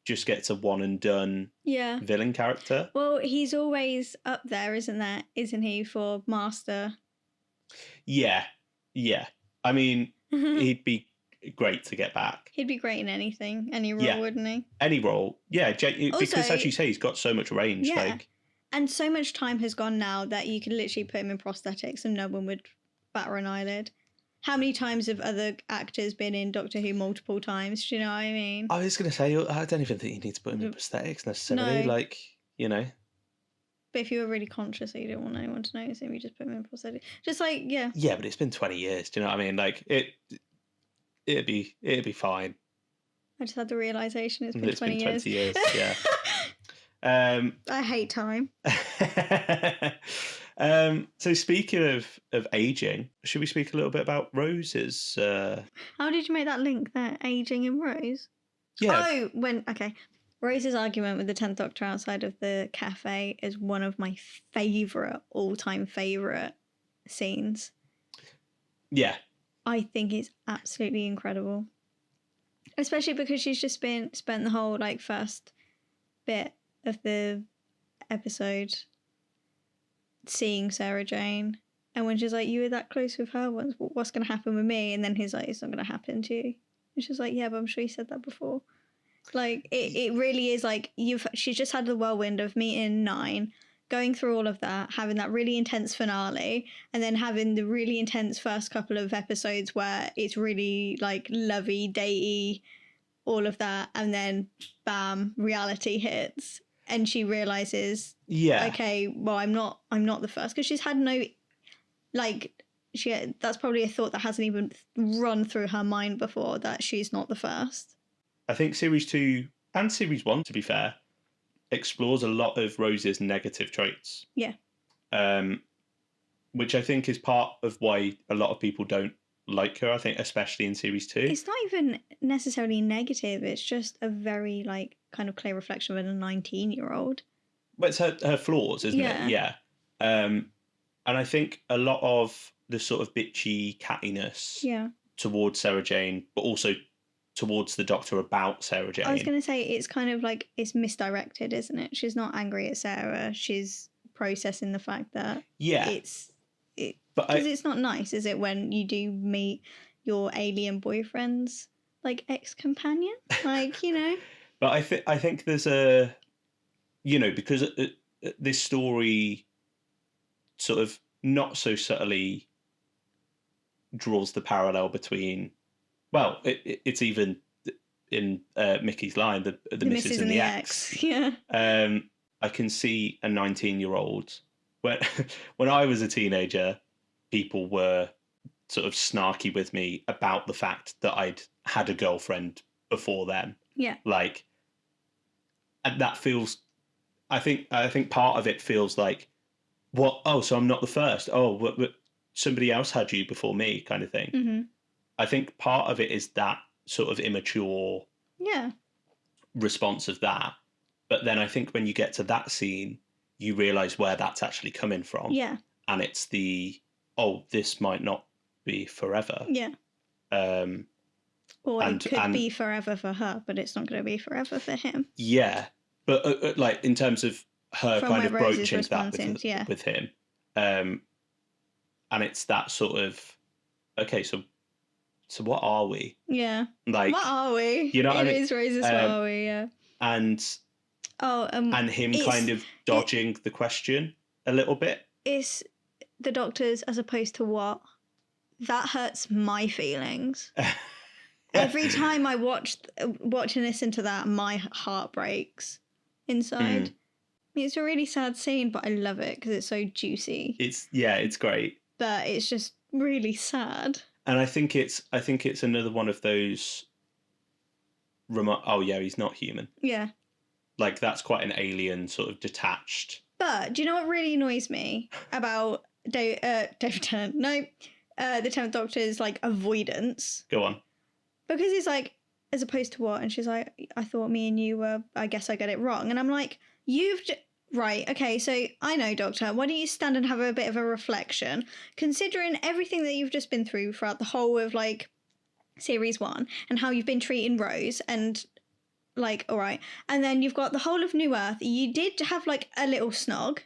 just gets a one and done villain character. Well, he's always up there, isn't he, for Master? Yeah. I mean, he'd be great to get back. He'd be great in anything, any role, wouldn't he? Any role, yeah. Because as you say, he's got so much range. Yeah. Like, and so much time has gone now that you could literally put him in prosthetics and no one would batter an eyelid. How many times have other actors been in Doctor Who multiple times? Do you know what I mean? I was going to say, I don't even think you need to put him in prosthetics necessarily. No. Like, you know. But if you were really conscious that you didn't want anyone to notice him, you just put him in prosthetics. Just like, yeah. Yeah, but it's been 20 years. Do you know what I mean? Like, it'd be fine. I just had the realisation it's been 20 years. 20 years, yeah. I hate time. So speaking of aging, should we speak a little bit about Rose's? How did you make that link there? Aging in Rose? Yeah. Okay. Rose's argument with the 10th Doctor outside of the cafe is one of my all-time favourite scenes. Yeah. I think it's absolutely incredible. Especially because she's just spent the whole first bit of the episode seeing Sarah Jane, and when she's like, you were that close with her, what's going to happen with me? And then he's like, it's not going to happen to you. And she's like, yeah, but I'm sure you said that before. Like, it really is like, she's just had the whirlwind of meeting 9, going through all of that, having that really intense finale, and then having the really intense first couple of episodes where it's really like lovey, datey, all of that, and then bam, reality hits. And she realizes, okay, well, I'm not the first, because she's had no, that's probably a thought that hasn't even run through her mind before, that she's not the first. I think Series 2 and Series 1, to be fair, explores a lot of Rose's negative traits. Yeah. Which I think is part of why a lot of people don't like her, I think, especially in Series 2. It's not even necessarily negative, it's just a very kind of clear reflection of a 19-year-old. But it's her flaws, isn't it? Yeah. And I think a lot of the sort of bitchy cattiness towards Sarah Jane, but also towards the Doctor about Sarah Jane. I was going to say, it's kind of it's misdirected, isn't it? She's not angry at Sarah, she's processing the fact that because it's not nice, is it, when you do meet your alien boyfriend's ex-companion, you know. But I think there's a, because this story sort of not so subtly draws the parallel between, well, it's even in Mickey's line, the missus and the ex. Yeah. I can see a 19-year-old when I was a teenager, people were sort of snarky with me about the fact that I'd had a girlfriend before then. Yeah. And that feels, I think part of it feels like, what? Oh, so I'm not the first. Oh, what, somebody else had you before me, kind of thing. Mm-hmm. I think part of it is that sort of immature response of that. But then I think when you get to that scene, you realise where that's actually coming from. Yeah. And it's this might not be forever. Yeah. Or it could be forever for her, but it's not going to be forever for him. Yeah. But in terms of her From kind of Rose's broaching that with him. And it's that sort of, okay, so what are we? Yeah. What are we? You know what I mean? It is Rose's what are we, yeah. And him kind of dodging the question a little bit. It's the Doctor's as opposed to what? That hurts my feelings. Every time I watch and listen to that, my heart breaks. inside. It's a really sad scene, but I love it because it's so juicy. It's great. But it's just really sad. And I think it's another one of those oh yeah, he's not human. Yeah. Like, that's quite an alien, sort of detached. But do you know what really annoys me about David Tennant? No, the 10th Doctor's, like, avoidance. Go on. Because he's like, as opposed to what? And she's like, I thought me and you were, I guess I got it wrong. And I'm like, right, okay, so I know, Doctor, why don't you stand and have a bit of a reflection? Considering everything that you've just been through throughout the whole of, like, Series 1 and how you've been treating Rose and... like, all right. And then you've got the whole of New Earth. You did have, like, a little snog.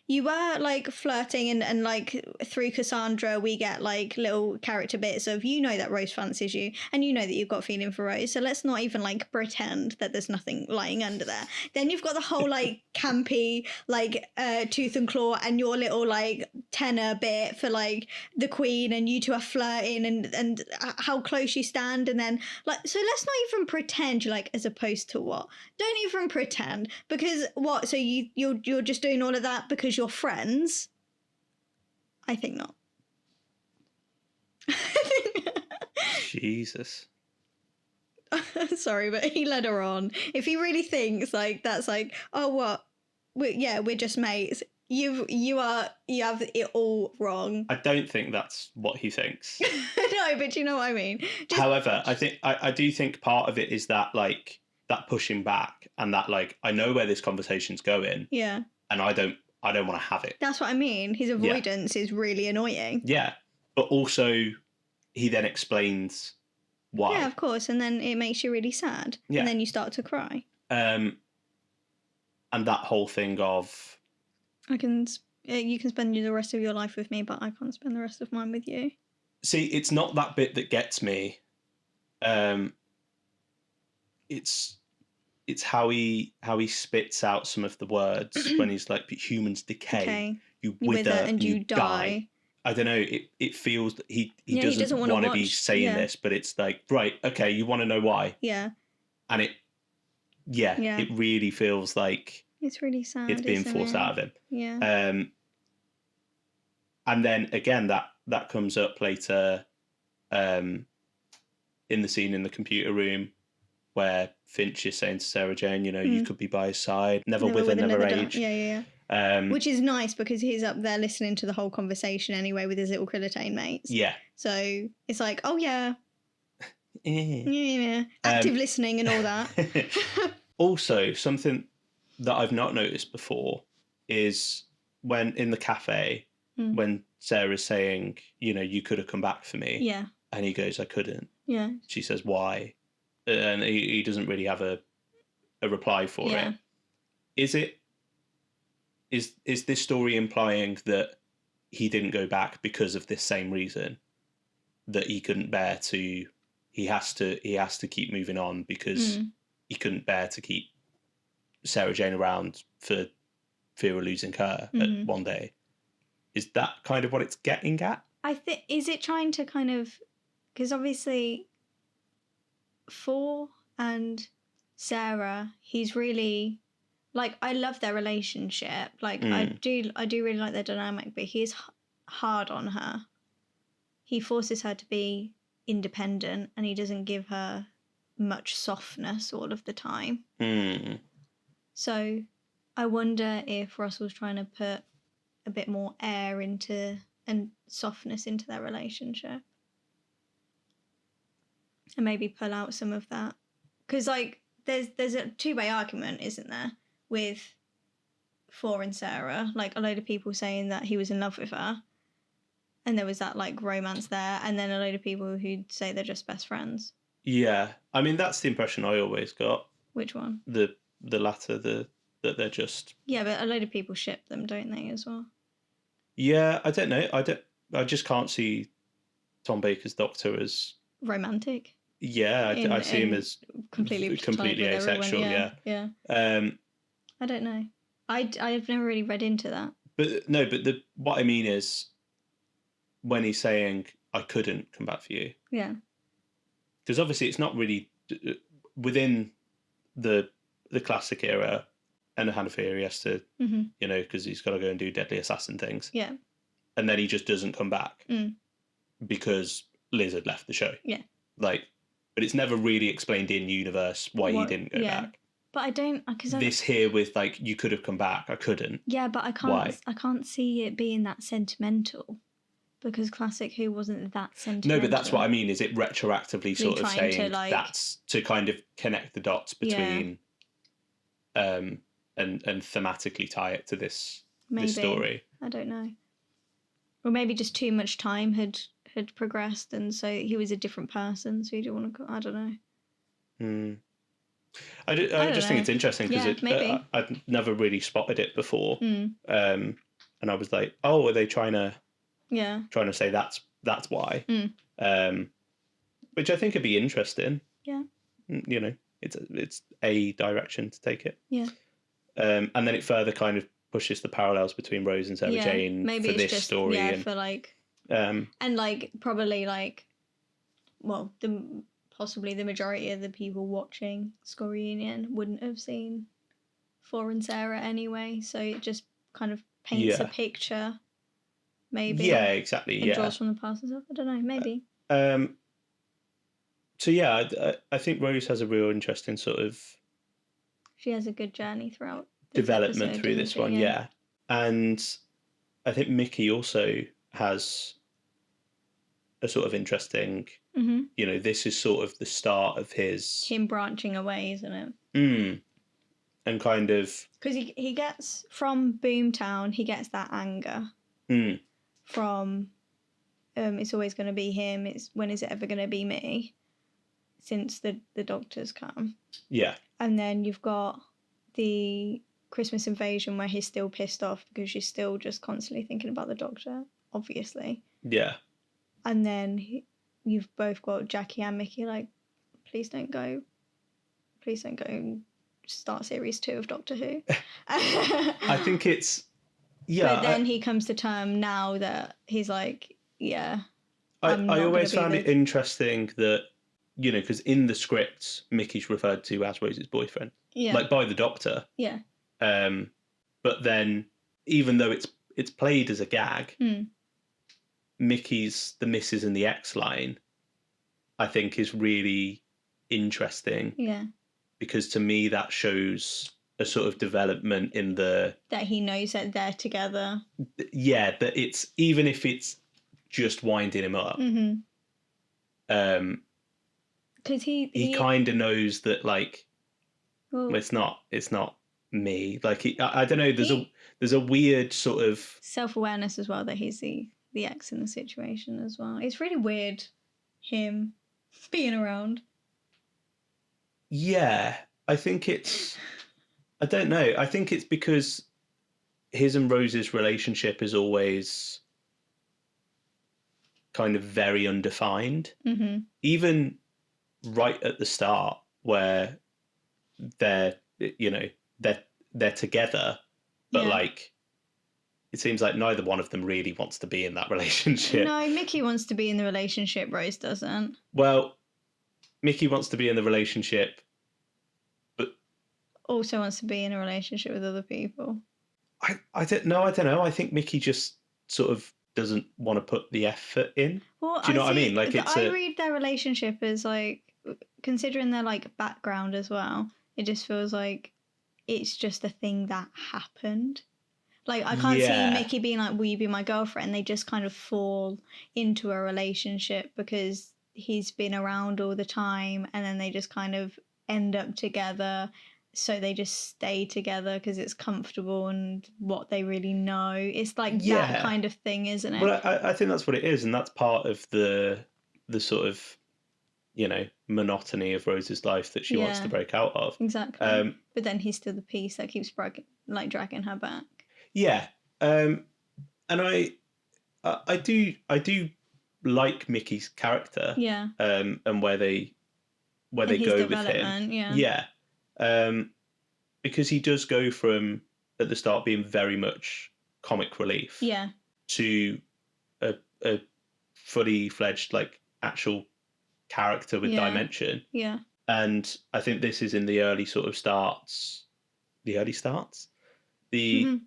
You were, like, flirting and like, through Cassandra, we get, like, little character bits of, you know that Rose fancies you, and you know that you've got feeling for Rose, so let's not even, like, pretend that there's nothing lying under there. Then you've got the whole, like, campy, like, tooth and claw and your little, like, tenor bit for, like, the Queen, and you two are flirting and how close you stand, and then, like, so let's not even pretend, like, as opposed to what? Don't even pretend, because what? So you're just doing all of that because you're friends? I think not. Jesus. Sorry, but he led her on. If he really thinks like that's like, oh what? We're just mates. You have it all wrong. I don't think that's what he thinks. No, but you know what I mean. However, I do think part of it is that, like, that pushing back and that, like, I know where this conversation's going. Yeah. And I don't want to have it. That's what I mean. His avoidance is really annoying. Yeah. But also he then explains why. Yeah, of course. And then it makes you really sad. Yeah. And then you start to cry. And that whole thing of... you can spend the rest of your life with me, but I can't spend the rest of mine with you. See, it's not that bit that gets me. It's how he spits out some of the words when he's like, but humans decay. You wither and you die. I don't know. It feels that he doesn't want to be saying this, but it's like, right, okay, you want to know why? Yeah. And it really feels like it's really sad. It's being forced out of him. Yeah. And then again, that comes up later, in the scene in the computer room, where Finch is saying to Sarah Jane, you know, you could be by his side, never wither, never age. Yeah. Which is nice because he's up there listening to the whole conversation anyway with his little Krillitane mates. Yeah. So it's like, oh yeah. Yeah. Active listening and all that. Also, something that I've not noticed before is when in the cafe, when Sarah's saying, you know, you could have come back for me. Yeah. And he goes, I couldn't. Yeah. She says, why? And he doesn't really have a reply for it. Is this story implying that he didn't go back because of this same reason? That he couldn't bear to, he has to keep moving on because he couldn't bear to keep Sarah Jane around for fear of losing her at one day. Is that kind of what it's getting at? I think, is it trying to kind of, because obviously For and Sarah, he's really, like, I love their relationship. Like, I do really like their dynamic, but he's hard on her. He forces her to be independent and he doesn't give her much softness all of the time. So I wonder if Russell's trying to put a bit more air into and softness into their relationship. And maybe pull out some of that. Because, like, there's a two-way argument, isn't there, with For and Sarah. Like, a load of people saying that he was in love with her. And there was that, like, romance there. And then a load of people who'd say they're just best friends. Yeah. I mean, that's the impression I always got. Which one? The latter, that they're just... Yeah, but a load of people ship them, don't they, as well? Yeah, I don't know. I just can't see Tom Baker's Doctor as... romantic. Yeah, I see him as completely asexual. Yeah. I don't know. I've never really read into that. But no, what I mean is when he's saying I couldn't come back for you. Yeah. Because obviously it's not really within the classic era. end of Hanafi, he has to, you know, because he's got to go and do deadly assassin things. Yeah. And then he just doesn't come back because Liz had left the show. Yeah. Like, but it's never really explained in universe why he didn't go back. But I don't, because this here with like, you could have come back, I couldn't. Yeah, but I can't. Why? I can't see it being that sentimental, because Classic Who wasn't that sentimental. No, but that's what I mean. Is it retroactively sort of saying to, like, that's to kind of connect the dots between, and thematically tie it to this story? I don't know. Or maybe just too much time had progressed, and so he was a different person. So you don't want to. I don't know. I just think it's interesting because I'd never really spotted it before, and I was like, oh, are they trying to say that's why? Which I think would be interesting. Yeah, you know, it's a direction to take it. Yeah, and then it further kind of pushes the parallels between Rose and Sarah Jane for this story. Yeah, and, for like, and like probably like, well, possibly the majority of the people watching School Reunion wouldn't have seen Flora and Sarah anyway, so it just kind of paints a picture, maybe. Yeah, exactly. And draws from the past and stuff. I don't know, maybe. So yeah, I think Rose has a real interesting sort of. She has a good journey throughout development through this one, yeah. And I think Mickey also has a sort of interesting. You know, this is sort of the start of him branching away, isn't it? And kind of because he gets from Boomtown, he gets that anger from it's always going to be him. It's when is it ever going to be me? Since the doctors come, and then you've got the Christmas Invasion where he's still pissed off because she's still just constantly thinking about the doctor, obviously. And then you've both got Jackie and Mickey like, please don't go and start series 2 of Doctor Who. I think it's but then he comes to term now that he's like, I always found it interesting that, you know, because in the scripts Mickey's referred to as Rose's boyfriend, like by the doctor, but then even though it's played as a gag, Mickey's the Mrs. and the X line, I think, is really interesting. Yeah. Because to me that shows a sort of development in that he knows that they're together. Yeah, that it's even if it's just winding him up. Because he kind of knows that, like, well, it's not me. Like I don't know. There's a weird sort of self-awareness as well that he's the ex in the situation as well. It's really weird him being around. Yeah, I think it's. I don't know. I think it's because his and Rose's relationship is always kind of very undefined. Even right at the start, where they're together, but like it seems like neither one of them really wants to be in that relationship. No, Mickey wants to be in the relationship, Rose doesn't. Well, Mickey wants to be in the relationship, but also wants to be in a relationship with other people. I don't know. I think Mickey just sort of doesn't want to put the effort in. Well, do you know what I mean? Like I read their relationship as like, considering their like background as well, it just feels like it's just a thing that happened. Like I can't see Mickey being like, will you be my girlfriend? They just kind of fall into a relationship because he's been around all the time, and then they just kind of end up together. So they just stay together because it's comfortable and what they really know. It's like that kind of thing, isn't it? Well, I think that's what it is, and that's part of the sort of, you know, monotony of Rose's life that she wants to break out of. Exactly. But then he's still the piece that keeps dragging her back. Yeah. And I do like Mickey's character. Yeah. And where they go with him. Yeah. Because he does go from at the start being very much comic relief. Yeah. To a fully fledged like actual character with dimension. Yeah. And I think this is in the early sort of starts the early starts, the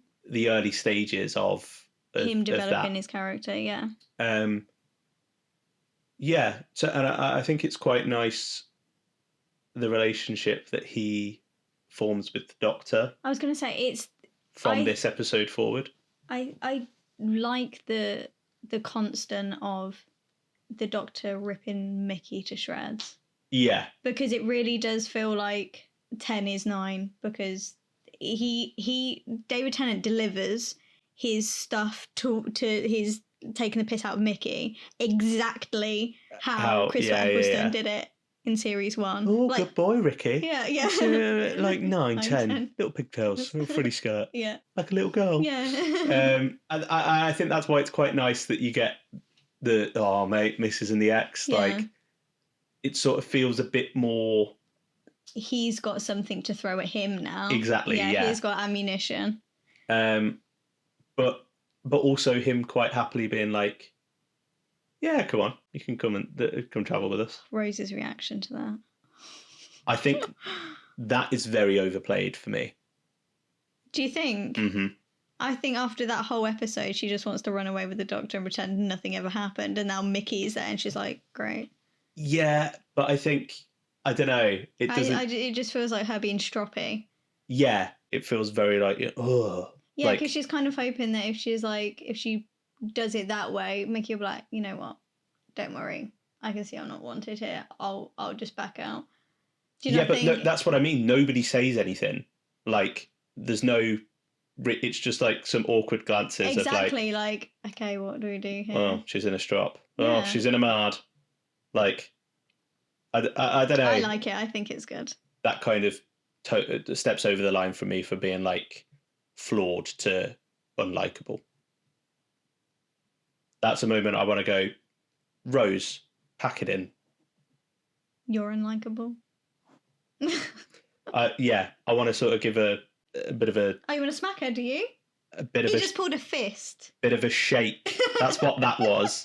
early stages of him developing that. his character. Yeah. Yeah. So, and I think it's quite nice the relationship that he forms with the Doctor. I was going to say it's from this episode forward. I like the constant of the Doctor ripping Mickey to shreds. Yeah. Because it really does feel like 10 is 9, because David Tennant delivers his stuff to his taking the piss out of Mickey exactly how Christopher Eccleston did it in series 1. Oh, like, good boy, Ricky. Yeah, yeah. Like 9, 10. Little pigtails, little frilly skirt. Yeah. Like a little girl. Yeah. And I think that's why it's quite nice that you get the, oh, mate, Mrs. and the X. Yeah. Like, it sort of feels a bit more... He's got something to throw at him now. Exactly, yeah. He's got ammunition. But also him quite happily being like, yeah, come on, you can come travel with us. Rose's reaction to that. I think that is very overplayed for me. Do you think? Mm-hmm. I think after that whole episode, she just wants to run away with the Doctor and pretend nothing ever happened. And now Mickey's there and she's like, great. Yeah, but I think, I don't know. It doesn't... it just feels like her being stroppy. Yeah, it feels very like, ugh. Yeah, because she's kind of hoping that if she does it that way, Mickey will be like, you know what? Don't worry. I can see I'm not wanted here. I'll just back out. Do you but no, that's what I mean. Nobody says anything. Like, there's no... It's just like some awkward glances exactly, of like, okay, what do we do here? Oh, she's in a strop. Yeah. Oh, she's in a mad. Like, I don't know. I like it. I think it's good. That kind of steps over the line for me for being like flawed to unlikable. That's a moment I want to go, Rose, pack it in. You're unlikable. Yeah, I want to sort of give a bit of a... Oh, you want to smack her, do you? A bit of You just pulled a fist. Bit of a shake. That's what that was.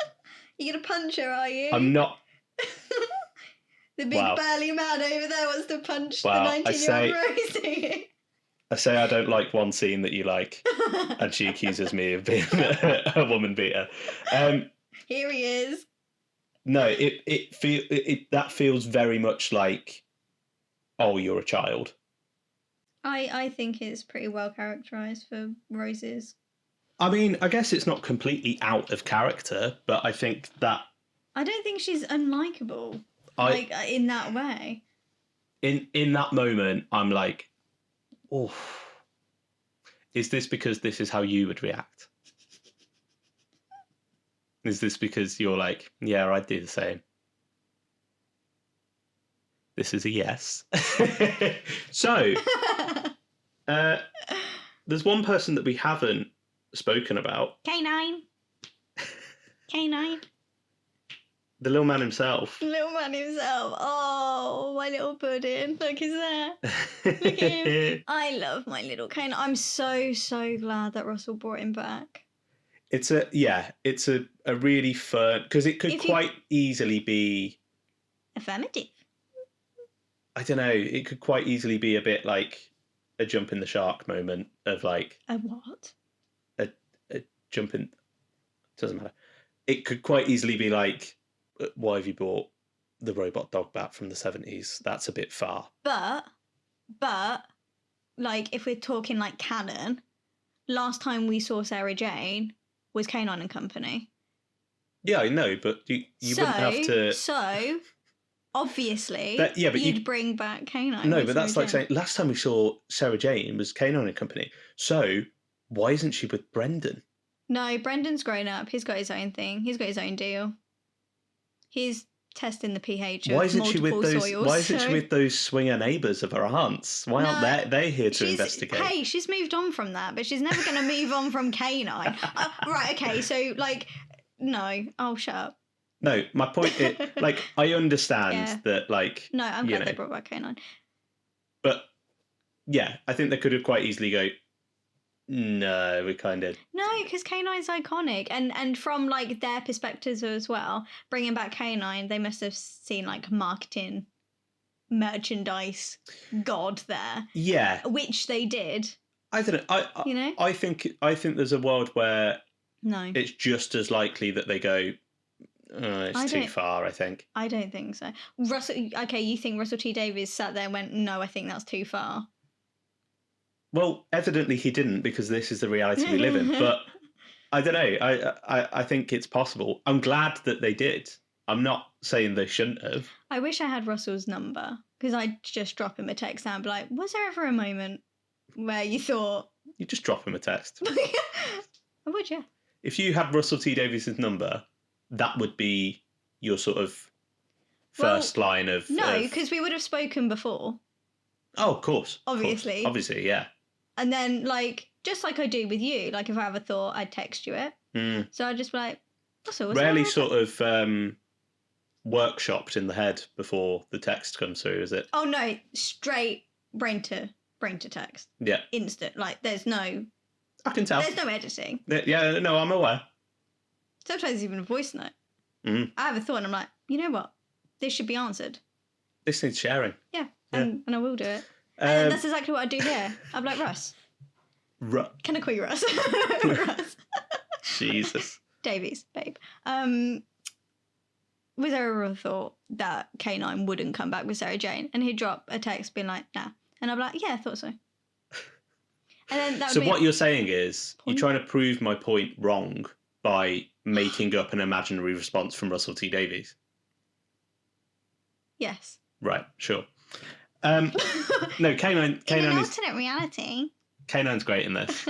You're going to punch her, are you? I'm not... The big burly man over there wants to punch the 19-year-old Rosie. I say I don't like one scene that you like, and she accuses me of being a woman beater. Here he is. No, that feels very much like, oh, you're a child. I think it's pretty well characterised for Rose's. I mean, I guess it's not completely out of character, but I think that... I don't think she's unlikable, like, in that way. In that moment, I'm like, oh, is this because this is how you would react? Is this because you're like, yeah, I'd do the same? This is a yes. So, there's one person that we haven't spoken about. K9. K9. The little man himself. Little man himself. Oh, my little pudding. Look, he's there. Look at him. I love my little K9. I'm so, so glad that Russell brought him back. It's a really fun... Because it could quite easily be... Affirmative. I don't know. It could quite easily be a bit like a jump in the shark moment of like... A what? A jump in... Doesn't matter. It could quite easily be like, why have you brought the robot dog back from the 70s? That's a bit far. But, like, if we're talking like canon, last time we saw Sarah Jane was K9 and Company. Yeah, I know, but you wouldn't have to... So... Obviously, you'd bring back K9. No, but that's like saying last time we saw Sarah Jane was K9 and Company. So why isn't she with Brendan? No, Brendan's grown up. He's got his own thing. He's got his own deal. He's testing the pH of multiple soils. Why isn't she with those swinger neighbours of her aunts? Why aren't they here to investigate? Hey, she's moved on from that, but she's never going to move on from K9. Right, okay, so like, no. Oh, shut up. No, my point is, like, I understand that, like... No, I'm glad they brought back K9. But, yeah, I think they could have quite easily go, no, we kind of... No, because K9's iconic. And from, like, their perspectives as well, bringing back K9, they must have seen, like, marketing merchandise god there. Yeah. Which they did. I don't know. I think there's a world where it's just as likely that they go, it's too far, I think. I don't think so. You think Russell T Davies sat there and went, no, I think that's too far? Well, evidently he didn't, because this is the reality we live in. But I don't know. I think it's possible. I'm glad that they did. I'm not saying they shouldn't have. I wish I had Russell's number, because I'd just drop him a text and be like, was there ever a moment where you thought... You just drop him a text. I would, yeah. If you had Russell T Davies' number, that would be your sort of first line of... No, because we would have spoken before. Oh, of course. Obviously. Obviously, yeah. And then, just like I do with you, if I ever thought, I'd text you it. So I'd just be like, Russell, rarely sort of workshopped in the head before the text comes through, is it? Oh, no. Straight brain to text. Yeah. Instant. There's no... I can tell. There's no editing. Yeah, no, I'm aware. Sometimes even a voice note. I have a thought and I'm like, you know what? This should be answered. This needs sharing. Yeah. And I will do it. And that's exactly what I do here. I'm like, Russ. Can I call you Russ? Russ. Jesus. Davies, babe. Was there ever a thought that K9 wouldn't come back with Sarah Jane? And he'd drop a text being like, nah. And I'm like, yeah, I thought so. And then that would what you're saying is you're trying to prove my point wrong by making up an imaginary response from Russell T Davies. Yes. Right, sure. No, K9 in an is... alternate reality. K9's great in this.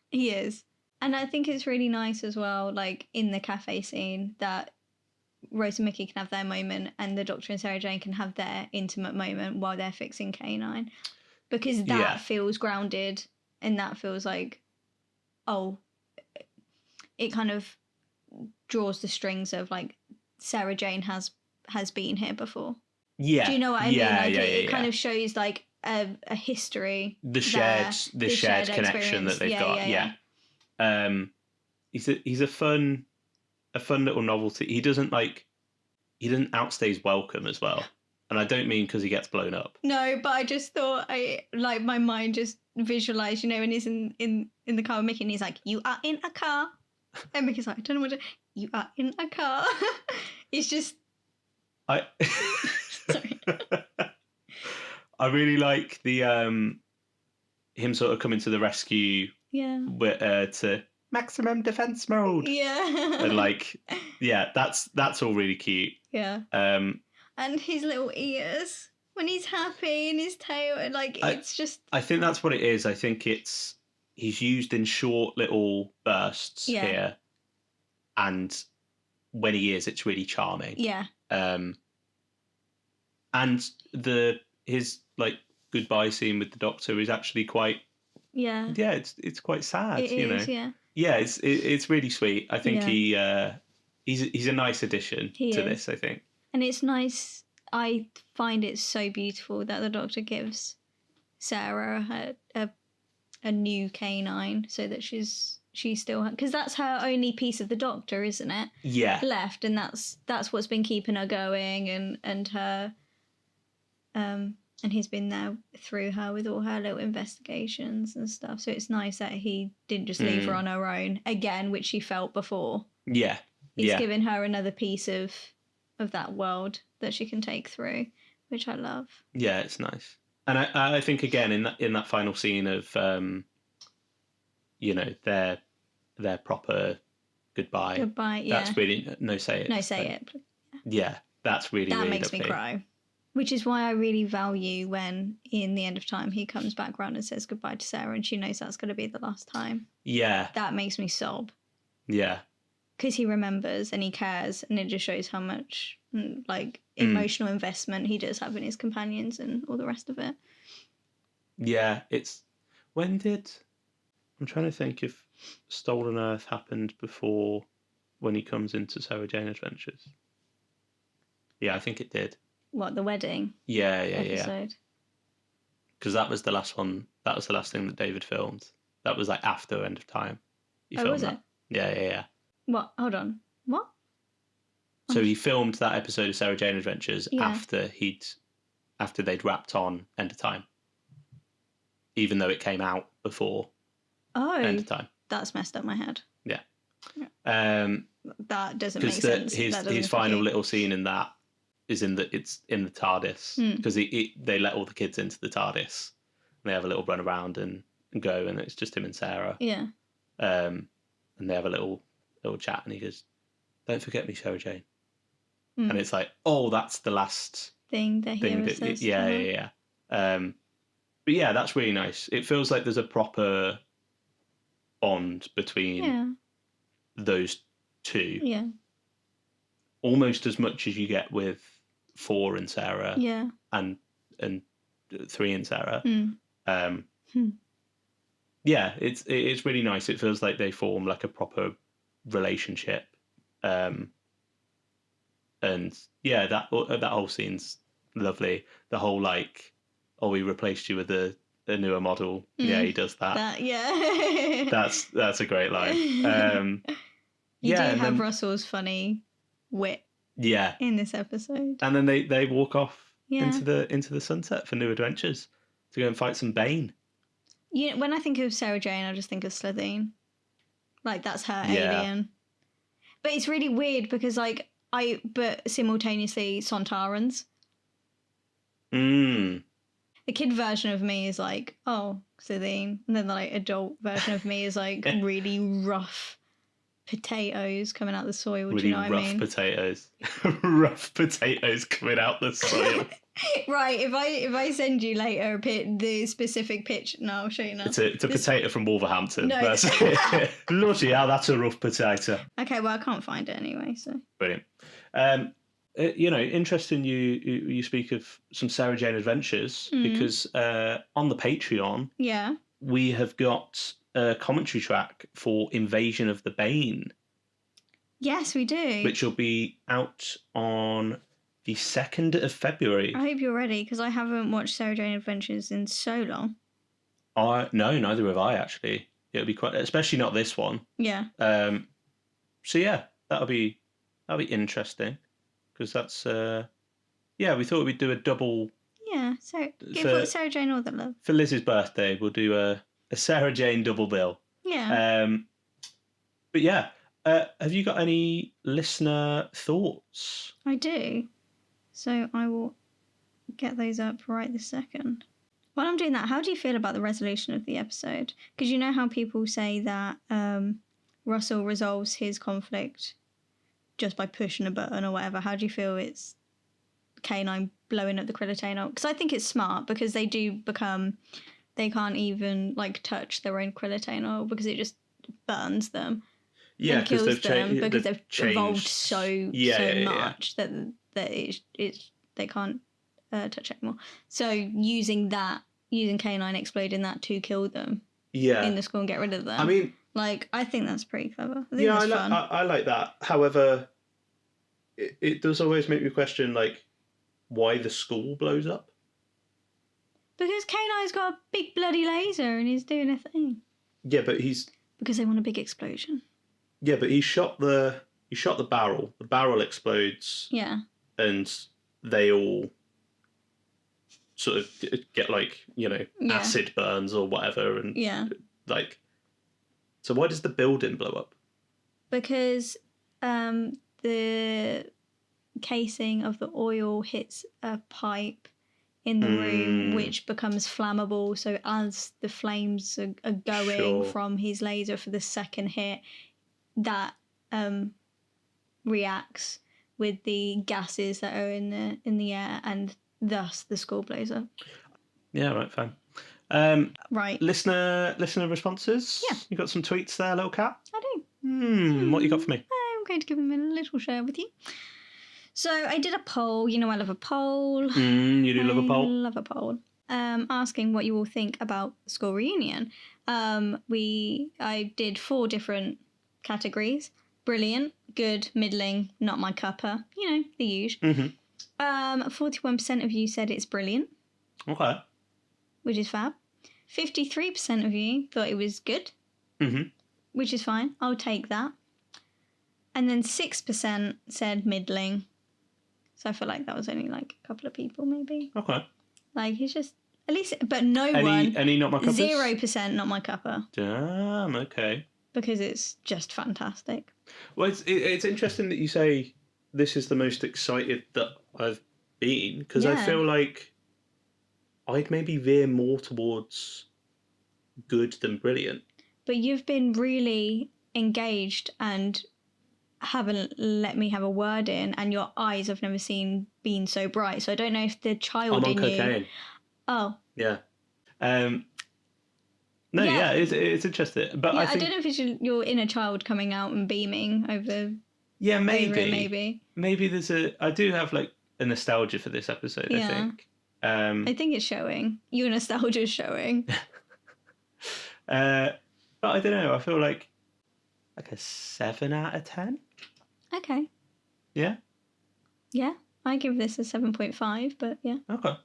He is. And I think it's really nice as well, in the cafe scene, that Rose and Mickey can have their moment and the Doctor and Sarah Jane can have their intimate moment while they're fixing K9. Because that feels grounded and that feels like, it kind of draws the strings of, Sarah Jane has been here before. Yeah. Do you know what I mean? It kind of shows, a history. The shared connection that they've got. Yeah. He's a fun little novelty. He doesn't outstay his welcome as well. And I don't mean because he gets blown up. No, but I just thought my mind just visualised, when he's in the car with Mickey and he's like, you are in a car. And Mickey's like, I don't know what to... You are in a car. It's just... Sorry. I really like the him sort of coming to the rescue. Yeah. To maximum defense mode. Yeah. And that's all really cute. Yeah. And his little ears when he's happy and his tail and it's just... I think that's what it is. I think he's used in short little bursts here. And when he is, it's really charming. Yeah. And his goodbye scene with the Doctor is actually quite... Yeah. Yeah, it's quite sad, it is, yeah. Yeah, it's really sweet. I think he's a nice addition to this, I think. And it's nice. I find it so beautiful that the Doctor gives Sarah a new K9 so that she's still... Because that's her only piece of the Doctor, isn't it? Yeah. Left, and that's what's been keeping her going and her... and he's been there through her with all her little investigations and stuff. So it's nice that he didn't just leave her on her own again, which she felt before. Yeah. He's given her another piece of that world that she can take through, which I love. Yeah, it's nice. And I think again in that final scene of their proper goodbye. Goodbye, yeah. That's really no say it. No say it. Yeah, that's really that really makes lovely. Me cry. Which is why I really value when, in the end of time, he comes back round and says goodbye to Sarah and she knows that's going to be the last time. Yeah. That makes me sob. Yeah. Because he remembers and he cares and it just shows how much, emotional investment he does have in his companions and all the rest of it. Yeah, I'm trying to think if Stolen Earth happened before when he comes into Sarah Jane Adventures. Yeah, I think it did. What, the wedding? Yeah. Episode? Because that was the last one. That was the last thing that David filmed. That was after End of Time. Was it? Yeah. What? Hold on. What? So he filmed that episode of Sarah Jane Adventures after he'd after they'd wrapped on End of Time, even though it came out before End of Time. That's messed up my head. Yeah. That doesn't make sense. His final little scene in that is it's in the TARDIS, because they let all the kids into the TARDIS and they have a little run around and go, and it's just him and Sarah. Yeah. And they have a little chat, and he goes, "Don't forget me, Sarah Jane." And it's like, oh, that's the last thing that he ever says. Yeah. But yeah, that's really nice. It feels like there's a proper bond between those two. Yeah. Almost as much as you get with 4 and Sarah. Yeah. And 3 and Sarah. Yeah, it's really nice. It feels like they form like a proper relationship. And yeah, that whole scene's lovely. The whole like, oh, we replaced you with a newer model. Yeah, he does that. That's a great line. You do have Russell's funny wit. Yeah. In this episode. And then they walk off into the sunset for new adventures to go and fight some Bane. When I think of Sarah Jane, I just think of Sladen. Like, that's her alien. But it's really weird because but simultaneously Sontarans. The kid version of me is like, oh, Sladen. And then the adult version of me is like really rough potatoes coming out the soil. Really, do you know what I mean? Rough potatoes. Rough potatoes coming out the soil. Right, if I send you later the specific pitch, no, I'll show you now. It's a potato from Wolverhampton. No. That's it. Bloody hell, that's a rough potato. Okay, well, I can't find it anyway, so. Brilliant. Interesting you speak of some Sarah Jane adventures, because on the Patreon, we have got a commentary track for Invasion of the Bane. Yes, we do. Which will be out on the 2nd of February. I hope you're ready, because I haven't watched Sarah Jane Adventures in so long. No, neither have I, actually. It'll be quite, especially not this one. Yeah. So yeah, that'll be interesting, because that's we thought we'd do a double. Yeah, so give Sarah Jane all the love. For Liz's birthday, we'll do a Sarah Jane double bill. Yeah. But yeah, have you got any listener thoughts? I do. So I will get those up right this second. While I'm doing that, how do you feel about the resolution of the episode? Because you know how people say that Russell resolves his conflict just by pushing a button or whatever. How do you feel it's K9 blowing up the Krillitane? Because I think it's smart, because they can't even touch their own Krillitane because it just burns them. Yeah, and kills them because they've evolved so much that they can't touch it anymore. So using K9 exploding that to kill them in the school and get rid of them. I mean, I think that's pretty clever. I think that's fun. I like that. However, it does always make me question why the school blows up. Because K9's got a big bloody laser and he's doing a thing. Yeah, but because they want a big explosion. Yeah, but he shot the barrel. The barrel explodes. Yeah. And they all sort of get acid burns or whatever, and so why does the building blow up? Because the casing of the oil hits a pipe in the room, which becomes flammable. So as the flames are going from his laser for the second hit, that reacts with the gases that are in the air, and thus the school blows up. Yeah, right, fine. Right. Listener responses? Yeah. You got some tweets there, little cat? I do. What you got for me? I'm going to give them a little share with you. So I did a poll. You know I love a poll. You do love a poll? I love a poll. Asking what you all think about school reunion. I did 4 different categories: brilliant, good, middling, not my cuppa. You know, the usual. 41% of you said it's brilliant. Okay. Which is fab. 53% of you thought it was good. Which is fine. I'll take that. And then 6% said middling. So I feel like that was only like a couple of people, maybe. Okay. Like, he's just, at least, but no one. Any not my cuppers? 0% not my cuppa. Damn, okay. Because it's just fantastic. Well, it's interesting that you say this is the most excited that I've been, because I feel like I'd maybe veer more towards good than brilliant. But you've been really engaged and haven't let me have a word in, and your eyes I've never seen been so bright. So I don't know if the child in cocaine. you. Oh. Yeah. No, yeah, it's interesting. But I don't know if it's your inner child coming out and beaming over. Yeah, maybe. Over it, maybe. Maybe I do have like a nostalgia for this episode, I think. I think it's showing. Your nostalgia's showing. But I don't know. I feel like a 7 out of 10. Okay. Yeah? Yeah. I give this a 7.5, but yeah. Okay.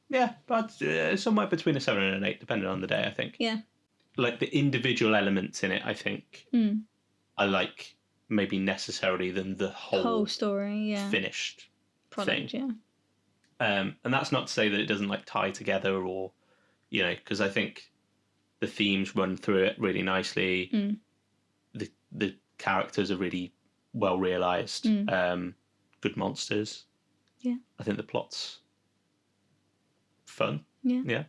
Yeah, but somewhere between a 7 and an 8, depending on the day, I think. Yeah. Like the individual elements in it, I think I like maybe necessarily than the whole story, finished product, thing. Yeah. And that's not to say that it doesn't like tie together or, because I think the themes run through it really nicely. The characters are really well realised. Good monsters. Yeah. I think the plot's fun. Yeah. Yeah.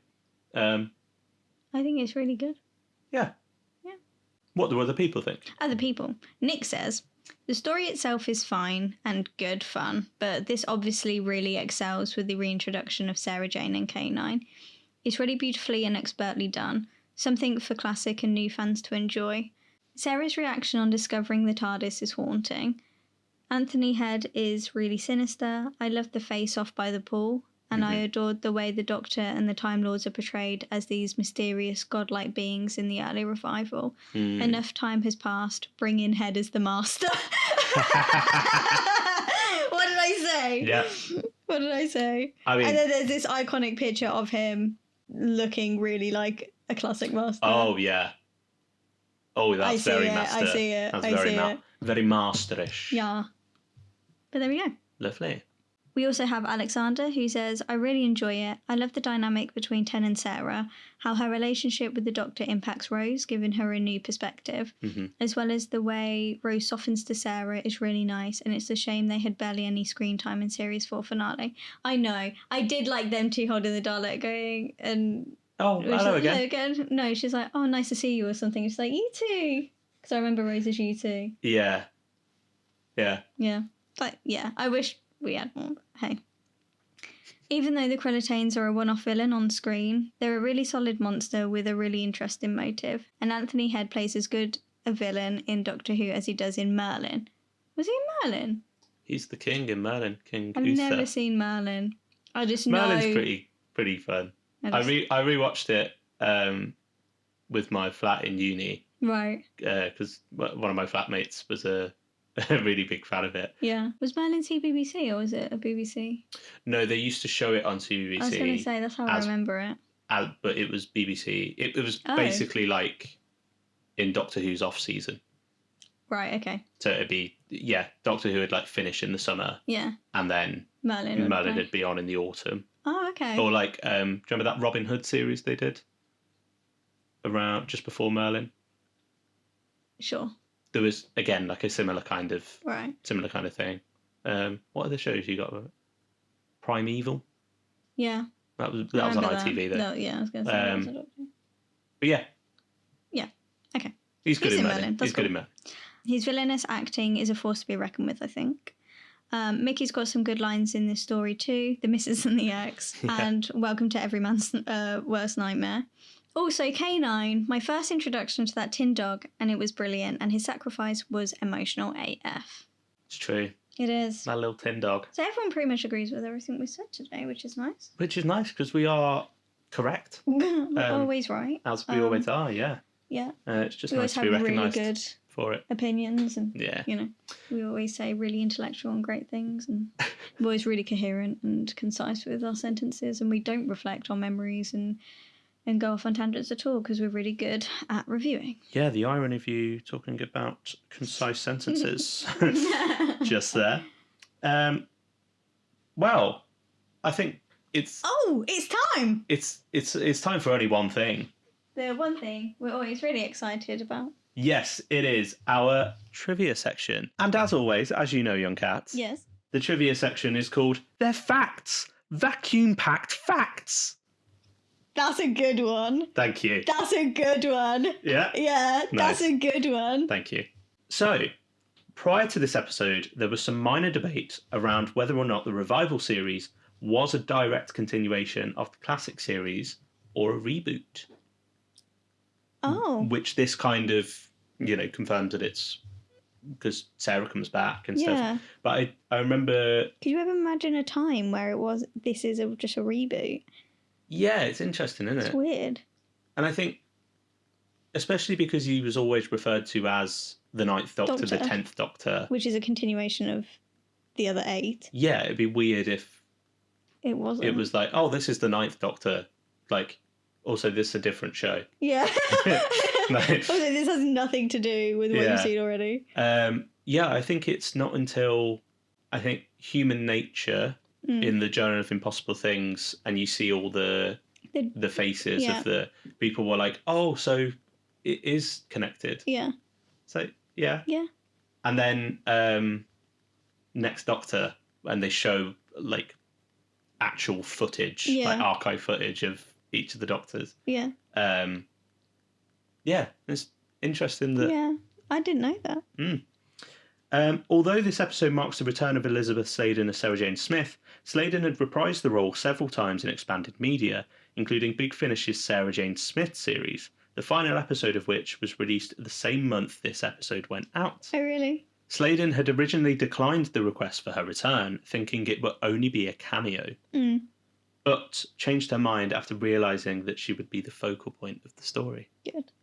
I think it's really good. Yeah. Yeah. What do other people think? Other people. Nick says, the story itself is fine and good fun, but this obviously really excels with the reintroduction of Sarah Jane and K9. It's really beautifully and expertly done, something for classic and new fans to enjoy. Sarah's reaction on discovering the TARDIS is haunting. Anthony Head is really sinister. I love the face-off by the pool, and I adored the way the Doctor and the Time Lords are portrayed as these mysterious godlike beings in the early revival. Enough time has passed. Bring in Head as the master. What did I say? Yeah. What did I say? And then there's this iconic picture of him looking really like a classic master. Oh, yeah. Oh, that's very master. I see it. That's very masterish. Yeah. But there we go. Lovely. We also have Alexander, who says, I really enjoy it. I love the dynamic between Ten and Sarah, how her relationship with the Doctor impacts Rose, giving her a new perspective, as well as the way Rose softens to Sarah is really nice, and it's a shame they had barely any screen time in Series 4 finale. I know. I did like them two holding the Dalek going and... Oh, hello again. Hello again. No, she's like, oh, nice to see you or something. She's like, you too. Because I remember Rose as you too. Yeah. Yeah. Yeah. But yeah, I wish we had more. But hey. Even though the Krellitanes are a one-off villain on screen, they're a really solid monster with a really interesting motive. And Anthony Head plays as good a villain in Doctor Who as he does in Merlin. Was he in Merlin? He's the king in Merlin. King I've Uther. never seen Merlin. I just know... Merlin's pretty fun. I rewatched it with my flat in uni. Right. Because one of my flatmates was a really big fan of it. Yeah. Was Merlin BBC or was it a BBC? No, they used to show it on BBC. I was going to say, that's how I remember it. But it was BBC. It was basically like in Doctor Who's off season. Right, okay. So it'd be, Doctor Who would like finish in the summer. Yeah. And then Merlin would be on in the autumn. Oh, okay. Or like, do you remember that Robin Hood series they did? Around just before Merlin? Sure. There was, again, like a similar kind of thing. What other shows you got? Primeval? Yeah. That was on ITV though. No, yeah, I was going to say that was a Doctor. But yeah. Yeah, okay. He's good in Merlin. He's good in Merlin. His villainous acting is a force to be reckoned with, I think. Mickey's got some good lines in this story too. The Missus and the Ex, and Welcome to Every Man's Worst Nightmare. Also, K9, my first introduction to that tin dog, and it was brilliant, and his sacrifice was emotional AF. It's true. It is. That little tin dog. So everyone pretty much agrees with everything we said today, which is nice. Which is nice, because we are correct. We're always right. As we always are, yeah. Yeah. It's just nice to be recognised really good for it. Opinions, and we always say really intellectual and great things, and we're always really coherent and concise with our sentences, and we don't reflect on memories and go off on tangents at all because we're really good at reviewing. Yeah, the irony of you talking about concise sentences just there. Well, I think it's time. It's time for only one thing. The one thing we're always really excited about. Yes, it is our trivia section. And as always, as you know, young cats, Yes. the trivia section is called They're Facts. Vacuum-packed facts. That's a good one. Thank you. That's a good one. Yeah? Yeah, Nice. that's a good one. Thank you. So, prior to this episode, there was some minor debate around whether or not the revival series was a direct continuation of the classic series or a reboot. Oh. Which this kind of, confirmed that it's because Sarah comes back and stuff. But I remember... Could you ever imagine a time where this is just a reboot? Yeah, it's interesting, isn't it? It's weird. And I think, especially because he was always referred to as the Ninth Doctor, the 10th Doctor. Which is a continuation of the other 8. Yeah, it'd be weird if... It wasn't. It was like, oh, this is the Ninth Doctor. Like, also, this is a different show. Yeah. Also, this has nothing to do with what you've seen already. Yeah, I think it's not until, Human Nature in the Journal of Impossible Things, and you see all the faces of the people were like, oh, so it is connected. Yeah. So, yeah. Yeah. And then Next Doctor, and they show, like, actual footage, like archive footage of each of the Doctors. Yeah. Yeah, it's interesting that... Yeah, I didn't know that. Although this episode marks the return of Elisabeth Sladen as Sarah Jane Smith, Sladen had reprised the role several times in expanded media, including Big Finish's Sarah Jane Smith series, the final episode of which was released the same month this episode went out. Oh, really? Sladen had originally declined the request for her return, thinking it would only be a cameo, but changed her mind after realising that she would be the focal point of the story. Good.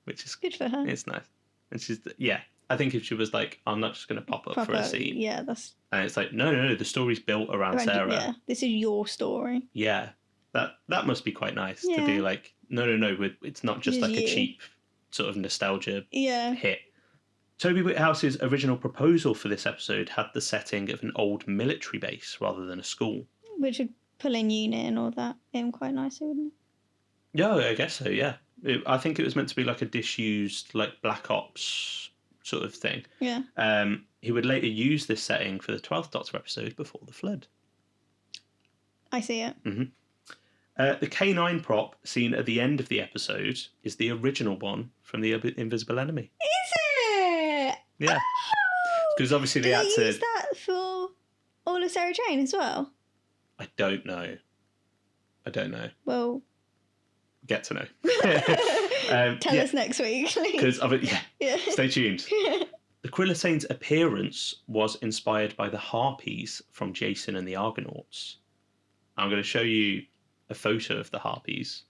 Which is good for her. It's nice. And she's, I think if she was like, I'm not just going to pop up for a scene. Yeah, that's... And it's like, no, the story's built around Sarah. Yeah, this is your story. Yeah, that must be quite nice to be like, no, it's not just like a cheap sort of nostalgia hit. Toby Whithouse's original proposal for this episode had the setting of an old military base rather than a school. Which would pull in unit and all that in quite nicely, wouldn't it? Yeah, I guess so, yeah. I think it was meant to be like a disused, like, Black Ops sort of thing. Yeah. He would later use this setting for the 12th Doctor episode Before the Flood. I see it. Mm-hmm. The K9 prop seen at the end of the episode is the original one from The Invisible Enemy. Is it? Yeah. Because obviously they had to... use that for all of Sarah Jane as well? I don't know. Well... Get to know. Tell us next week. Because of it, stay tuned. The Quillisane's appearance was inspired by the Harpies from Jason and the Argonauts. I'm going to show you a photo of the Harpies.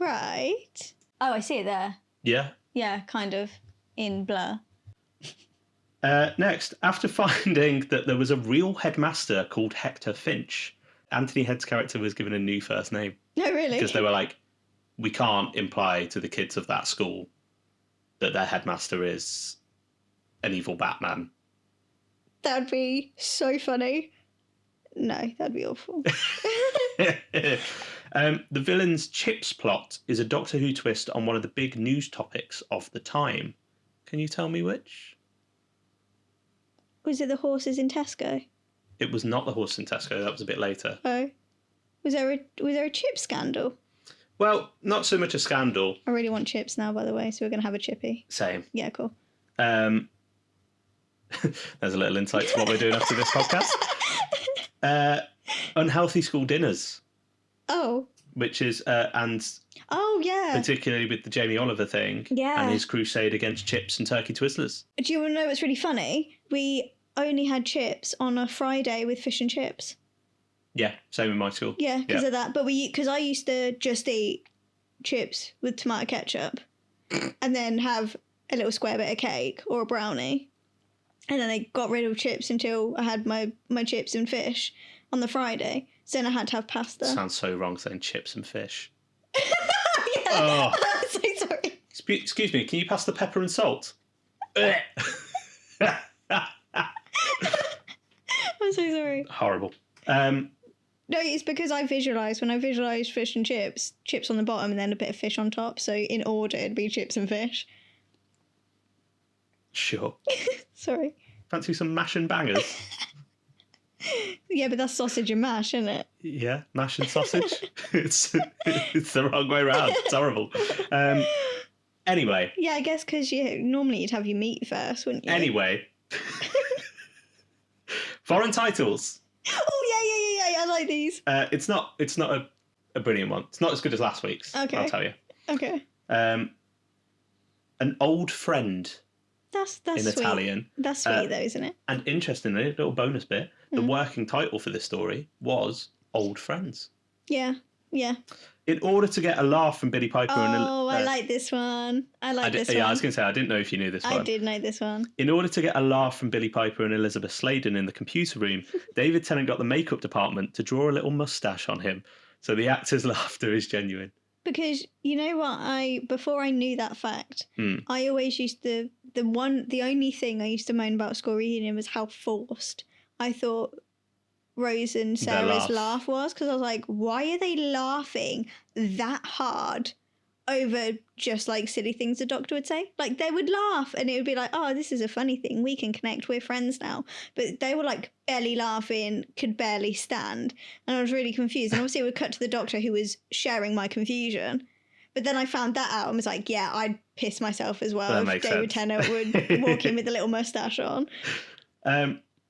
Right. Oh, I see it there. Yeah? Yeah, kind of in blur. Next, after finding that there was a real headmaster called Hector Finch, Anthony Head's character was given a new first name. No, really? Because they were like, we can't imply to the kids of that school that their headmaster is an evil Batman. That'd be so funny. No, that'd be awful. The villain's Chips plot is a Doctor Who twist on one of the big news topics of the time. Can you tell me which? Was it the horses in Tesco? It was not the horse in Tesco. That was a bit later. Oh. Was there a chip scandal? Well, not so much a scandal. I really want chips now, by the way, so we're going to have a chippy. Same. Yeah, cool. There's a little insight to what we're doing after this podcast. Unhealthy school dinners. Oh. Which is, and... Oh, yeah. Particularly with the Jamie Oliver thing. Yeah. And his crusade against chips and turkey twizzlers. Do you want to know what's really funny? We only had chips on a Friday with fish and chips. Yeah, same in my school. Yeah, because of that. But because I used to just eat chips with tomato ketchup and then have a little square bit of cake or a brownie. And then they got rid of chips until I had my chips and fish on the Friday. So then I had to have pasta. Sounds so wrong saying chips and fish. Yeah, oh. I'm so sorry. Excuse me, can you pass the pepper and salt? I'm so sorry. Horrible. No, it's because when I visualise fish and chips on the bottom and then a bit of fish on top. So in order, it'd be chips and fish. Sure. Sorry. Fancy some mash and bangers? Yeah, but that's sausage and mash, isn't it? Yeah, mash and sausage. it's the wrong way around. It's horrible. Anyway. Yeah, I guess because normally you'd have your meat first, wouldn't you? Anyway. Foreign titles. Oh, yeah. I like these. It's not a brilliant one. It's not as good as last week's, Okay. I'll tell you. Okay. An old friend. That's in sweet. Italian. That's sweet, though, isn't it? And interestingly, a little bonus bit, the working title for this story was Old Friends. Yeah. In order to get a laugh from Billy Piper and... I like this one. I like this one. Yeah, I was going to say, I didn't know if you knew this one. I did know this one. In order to get a laugh from Billy Piper and Elisabeth Sladen in the computer room, David Tennant got the makeup department to draw a little moustache on him, so the actor's laughter is genuine. Because you know what, before I knew that fact, I always used the only thing I used to moan about School Reunion was how forced I thought Rose and Sarah's laugh was, because I was like, why are they laughing that hard over just like silly things the Doctor would say? Like, they would laugh and it would be like, oh, this is a funny thing, we can connect, we're friends now. But they were like barely laughing, could barely stand, and I was really confused. And obviously it would cut to the Doctor, who was sharing my confusion. But then I found that out and was like, yeah, I'd piss myself as well if David Tennant would walk in with a little moustache on.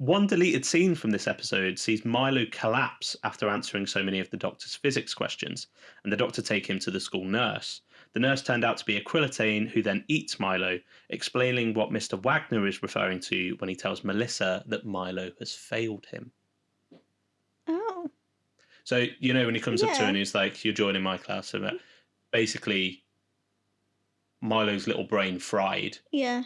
One deleted scene from this episode sees Milo collapse after answering so many of the Doctor's physics questions, and the Doctor take him to the school nurse. The nurse turned out to be Aquilitane, who then eats Milo, explaining what Mr. Wagner is referring to when he tells Melissa that Milo has failed him. Oh. So, you know, when he comes up to her and he's like, you're joining my class. So basically, Milo's little brain fried. Yeah.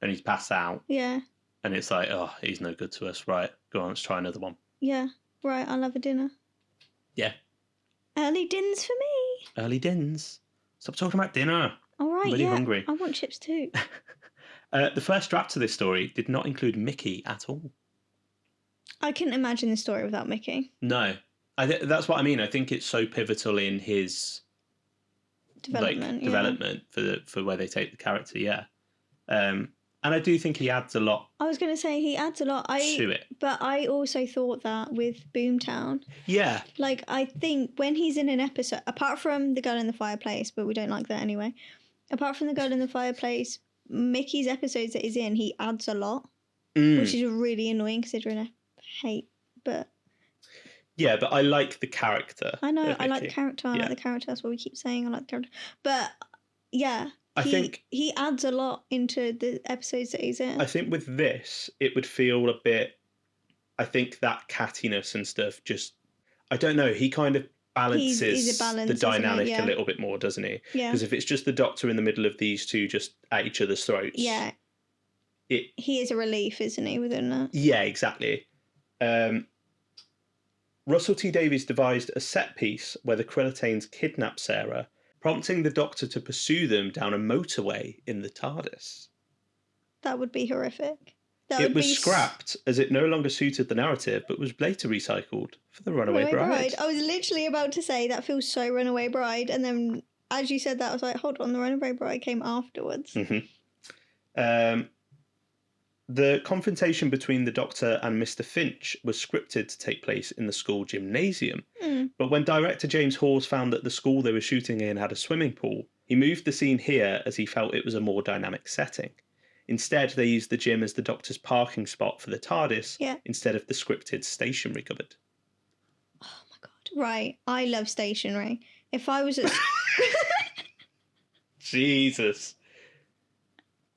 And he's passed out. Yeah. And it's like, oh, he's no good to us. Right, go on, let's try another one. Yeah, right, I'll have a dinner. Yeah. Early dins for me. Early dins. Stop talking about dinner. All right, I'm really hungry. I want chips too. The first draft of this story did not include Mickey at all. I couldn't imagine the story without Mickey. No. That's what I mean. I think it's so pivotal in his development for where they take the character, yeah. And I do think he adds a lot. I was going to say he adds a lot to it. But I also thought that with Boomtown. Yeah. Like, I think when he's in an episode, apart from The Girl in the Fireplace, but we don't like that anyway. Apart from The Girl in the Fireplace, Mickey's episodes that he's in, he adds a lot. Which is really annoying considering I hate, but... Yeah, but I like the character. I know, I like the character. I like the character. That's what we keep saying. I like the character. But, yeah... I think he adds a lot into the episodes that he's in. I think with this, it would feel a bit... I think that cattiness and stuff just... I don't know. He kind of balances the dynamic a little bit more, doesn't he? Yeah. Because if it's just the Doctor in the middle of these two just at each other's throats... Yeah. He is a relief, isn't he, within that? Yeah, exactly. Russell T Davies devised a set piece where the Quillitanes kidnap Sarah, prompting the Doctor to pursue them down a motorway in the TARDIS. That would be horrific. It was scrapped as it no longer suited the narrative, but was later recycled for the Runaway Bride. I was literally about to say that feels so Runaway Bride, and then as you said that, I was like, hold on, the Runaway Bride came afterwards. Mm-hmm. The confrontation between the Doctor and Mr. Finch was scripted to take place in the school gymnasium. But when director James Hawes found that the school they were shooting in had a swimming pool, he moved the scene here as he felt it was a more dynamic setting. Instead, they used the gym as the Doctor's parking spot for the TARDIS instead of the scripted stationery cupboard. Oh my God. Right. I love stationery. If I was at... Jesus.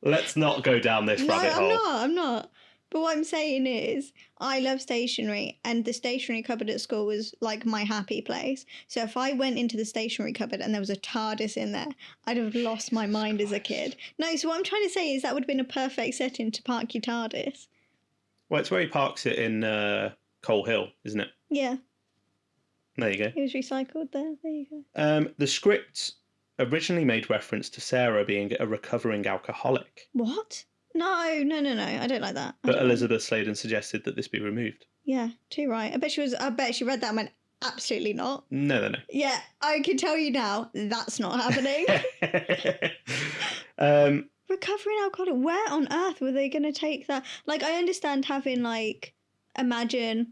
Let's not go down this rabbit hole. I'm not. But what I'm saying is, I love stationery, and the stationery cupboard at school was like my happy place. So if I went into the stationery cupboard and there was a TARDIS in there, I'd have lost my mind as a kid. No, so what I'm trying to say is that would have been a perfect setting to park your TARDIS. Well, it's where he parks it in Coal Hill, isn't it? Yeah. There you go. It was recycled there. There you go. The script originally made reference to Sarah being a recovering alcoholic. What? No. I don't like that. But Elisabeth Sladen suggested that this be removed. Yeah, too right. I bet she read that and went, absolutely not. No. Yeah, I can tell you now, that's not happening. Recovering alcoholic, where on earth were they going to take that? Like, I understand having, like, imagine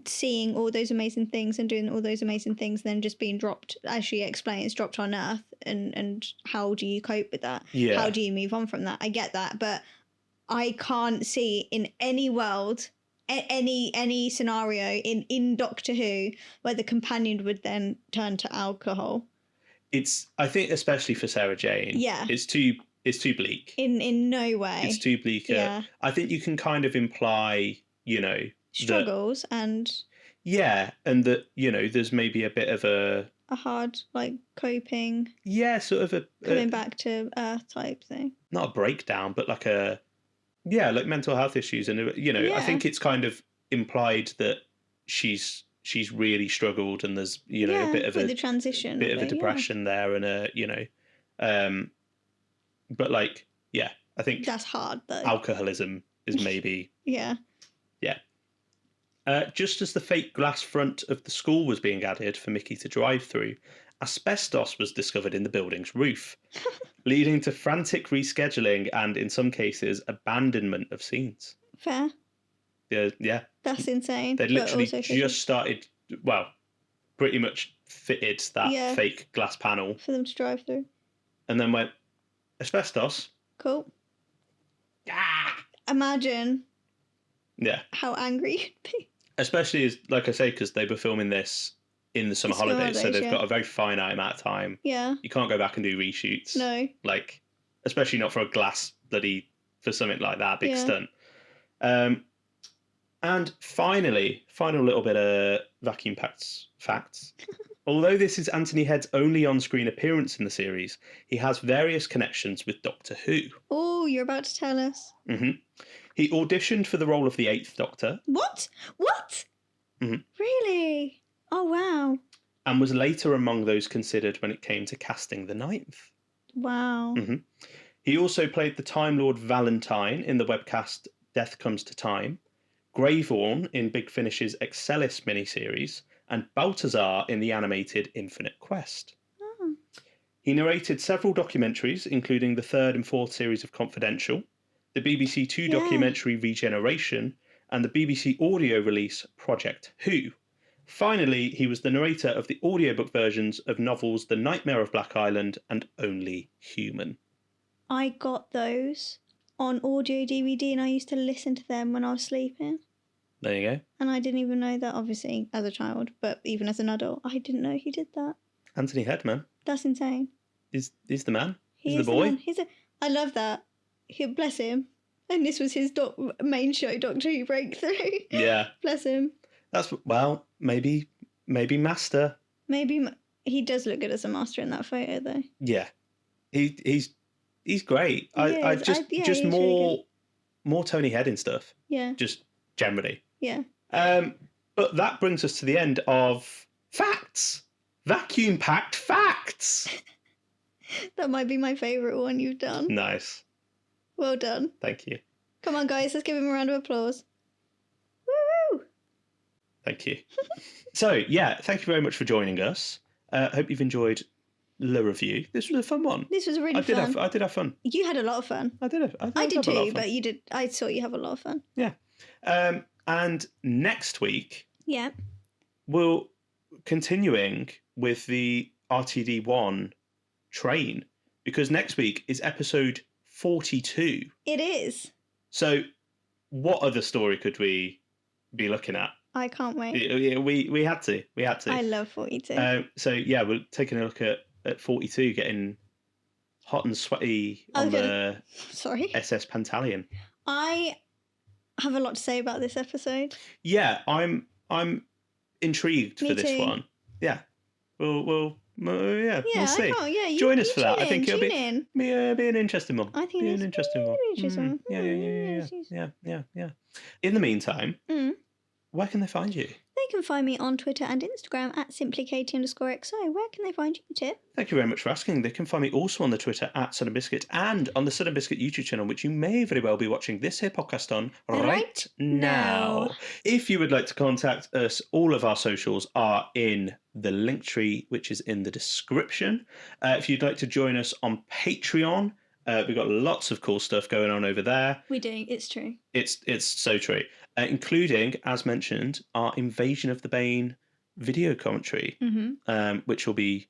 seeing all those amazing things and doing all those amazing things, then just being dropped, as she explains, dropped on earth, and how do you cope with that? Yeah. How do you move on from that? I get that, but I can't see in any world, any scenario in Doctor Who where the companion would then turn to alcohol. I think especially for Sarah Jane, it's too bleak. In no way. It's too bleak. Yeah. I think you can kind of imply, struggles and and that, there's maybe a bit of a hard, like, coping, sort of a coming back to earth type thing. Not a breakdown, but like like mental health issues, and I think it's kind of implied that she's really struggled, and there's a bit of the transition, bit of a depression there, and but like I think that's hard though. Alcoholism is maybe yeah. Just as the fake glass front of the school was being added for Mickey to drive through, asbestos was discovered in the building's roof, leading to frantic rescheduling and, in some cases, abandonment of scenes. Fair. Yeah. That's insane. They'd literally just started, pretty much fitted that fake glass panel. For them to drive through. And then went, asbestos? Cool. Ah! Imagine. Yeah. How angry you'd be. Especially, as, like I say, because they were filming this in the summer holidays, so they've got a very finite amount of time. Yeah. You can't go back and do reshoots. No. Like, especially not for a glass for something like that, big stunt. And finally, final little bit of vacuum facts. Although this is Anthony Head's only on-screen appearance in the series, he has various connections with Doctor Who. Oh, you're about to tell us. Mm-hmm. He auditioned for the role of the 8th Doctor. What? Mm-hmm. Really? Oh, wow. And was later among those considered when it came to casting the 9th. Wow. Mm-hmm. He also played the Time Lord Valentine in the webcast Death Comes to Time, Greyvorn in Big Finish's Excellis miniseries, and Balthazar in the animated Infinite Quest. Oh. He narrated several documentaries, including the 3rd and 4th series of Confidential, the BBC Two documentary Regeneration, and the BBC audio release Project Who. Finally, he was the narrator of the audiobook versions of novels The Nightmare of Black Island and Only Human. I got those on audio DVD and I used to listen to them when I was sleeping. There you go. And I didn't even know that, obviously, as a child, but even as an adult, I didn't know he did that. Anthony Head, man. That's insane. He's the man. He's the boy. I love that. Bless him. And this was his main show, Doctor Who Breakthrough. Yeah. Bless him. Maybe Master. Maybe he does look good as a Master in that photo, though. Yeah. He's great. Just really more Tony Head and stuff. Yeah. Just generally. Yeah. But that brings us to the end of facts. Vacuum-packed facts. That might be my favourite one you've done. Nice. Well done. Thank you. Come on, guys, let's give him a round of applause. Woo! Thank you. So, thank you very much for joining us. Hope you've enjoyed the review. This was a fun one. This was really fun. I did have fun. You had a lot of fun. I did too, but you did. I saw you have a lot of fun. Yeah. And next week, we'll continuing with the RTD1 train, because next week is episode 42. It is. So, what other story could we be looking at? I can't wait. We had to. I love 42. So we're taking a look at 42, getting hot and sweaty on the SS Pantaleon. I have a lot to say about this episode. Yeah, I'm intrigued for this one. Yeah, we'll see. Join us for that. I think it'll be an interesting one. I think it's an interesting one. Yeah. In the meantime, where can they find you? They can find me on Twitter and Instagram at simplykatie_XO. Where can they find you, Tip? Thank you very much for asking. They can find me also on the Twitter at Sun and Biscuit and on the Sun and Biscuit YouTube channel, which you may very well be watching this here podcast on right now. If you would like to contact us, all of our socials are in the link tree, which is in the description. If you'd like to join us on Patreon, we've got lots of cool stuff going on over there. We do. It's true. It's so true. Including, as mentioned, our Invasion of the Bane video commentary, which it'll be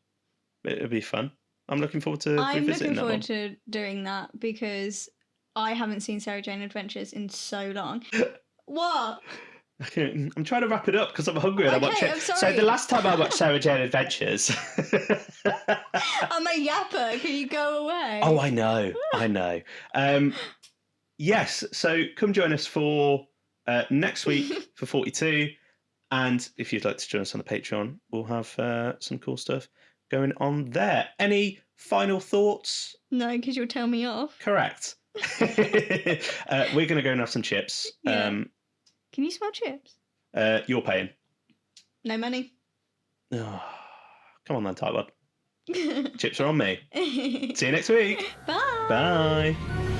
fun. I'm looking forward to revisiting that. I'm looking forward to doing that because I haven't seen Sarah Jane Adventures in so long. What? I'm trying to wrap it up because I'm hungry and I watch it. I'm sorry. So the last time I watched Sarah Jane Adventures, I'm a yapper. Can you go away? Oh, I know. Yes, so come join us for next week for 42. And if you'd like to join us on the Patreon, we'll have some cool stuff going on there. Any final thoughts? No, because you'll tell me off. Correct. We're going to go and have some chips. Yeah. Can you smell chips? You're paying. No money. Oh, come on then, Tightwad. Chips are on me. See you next week. Bye. Bye.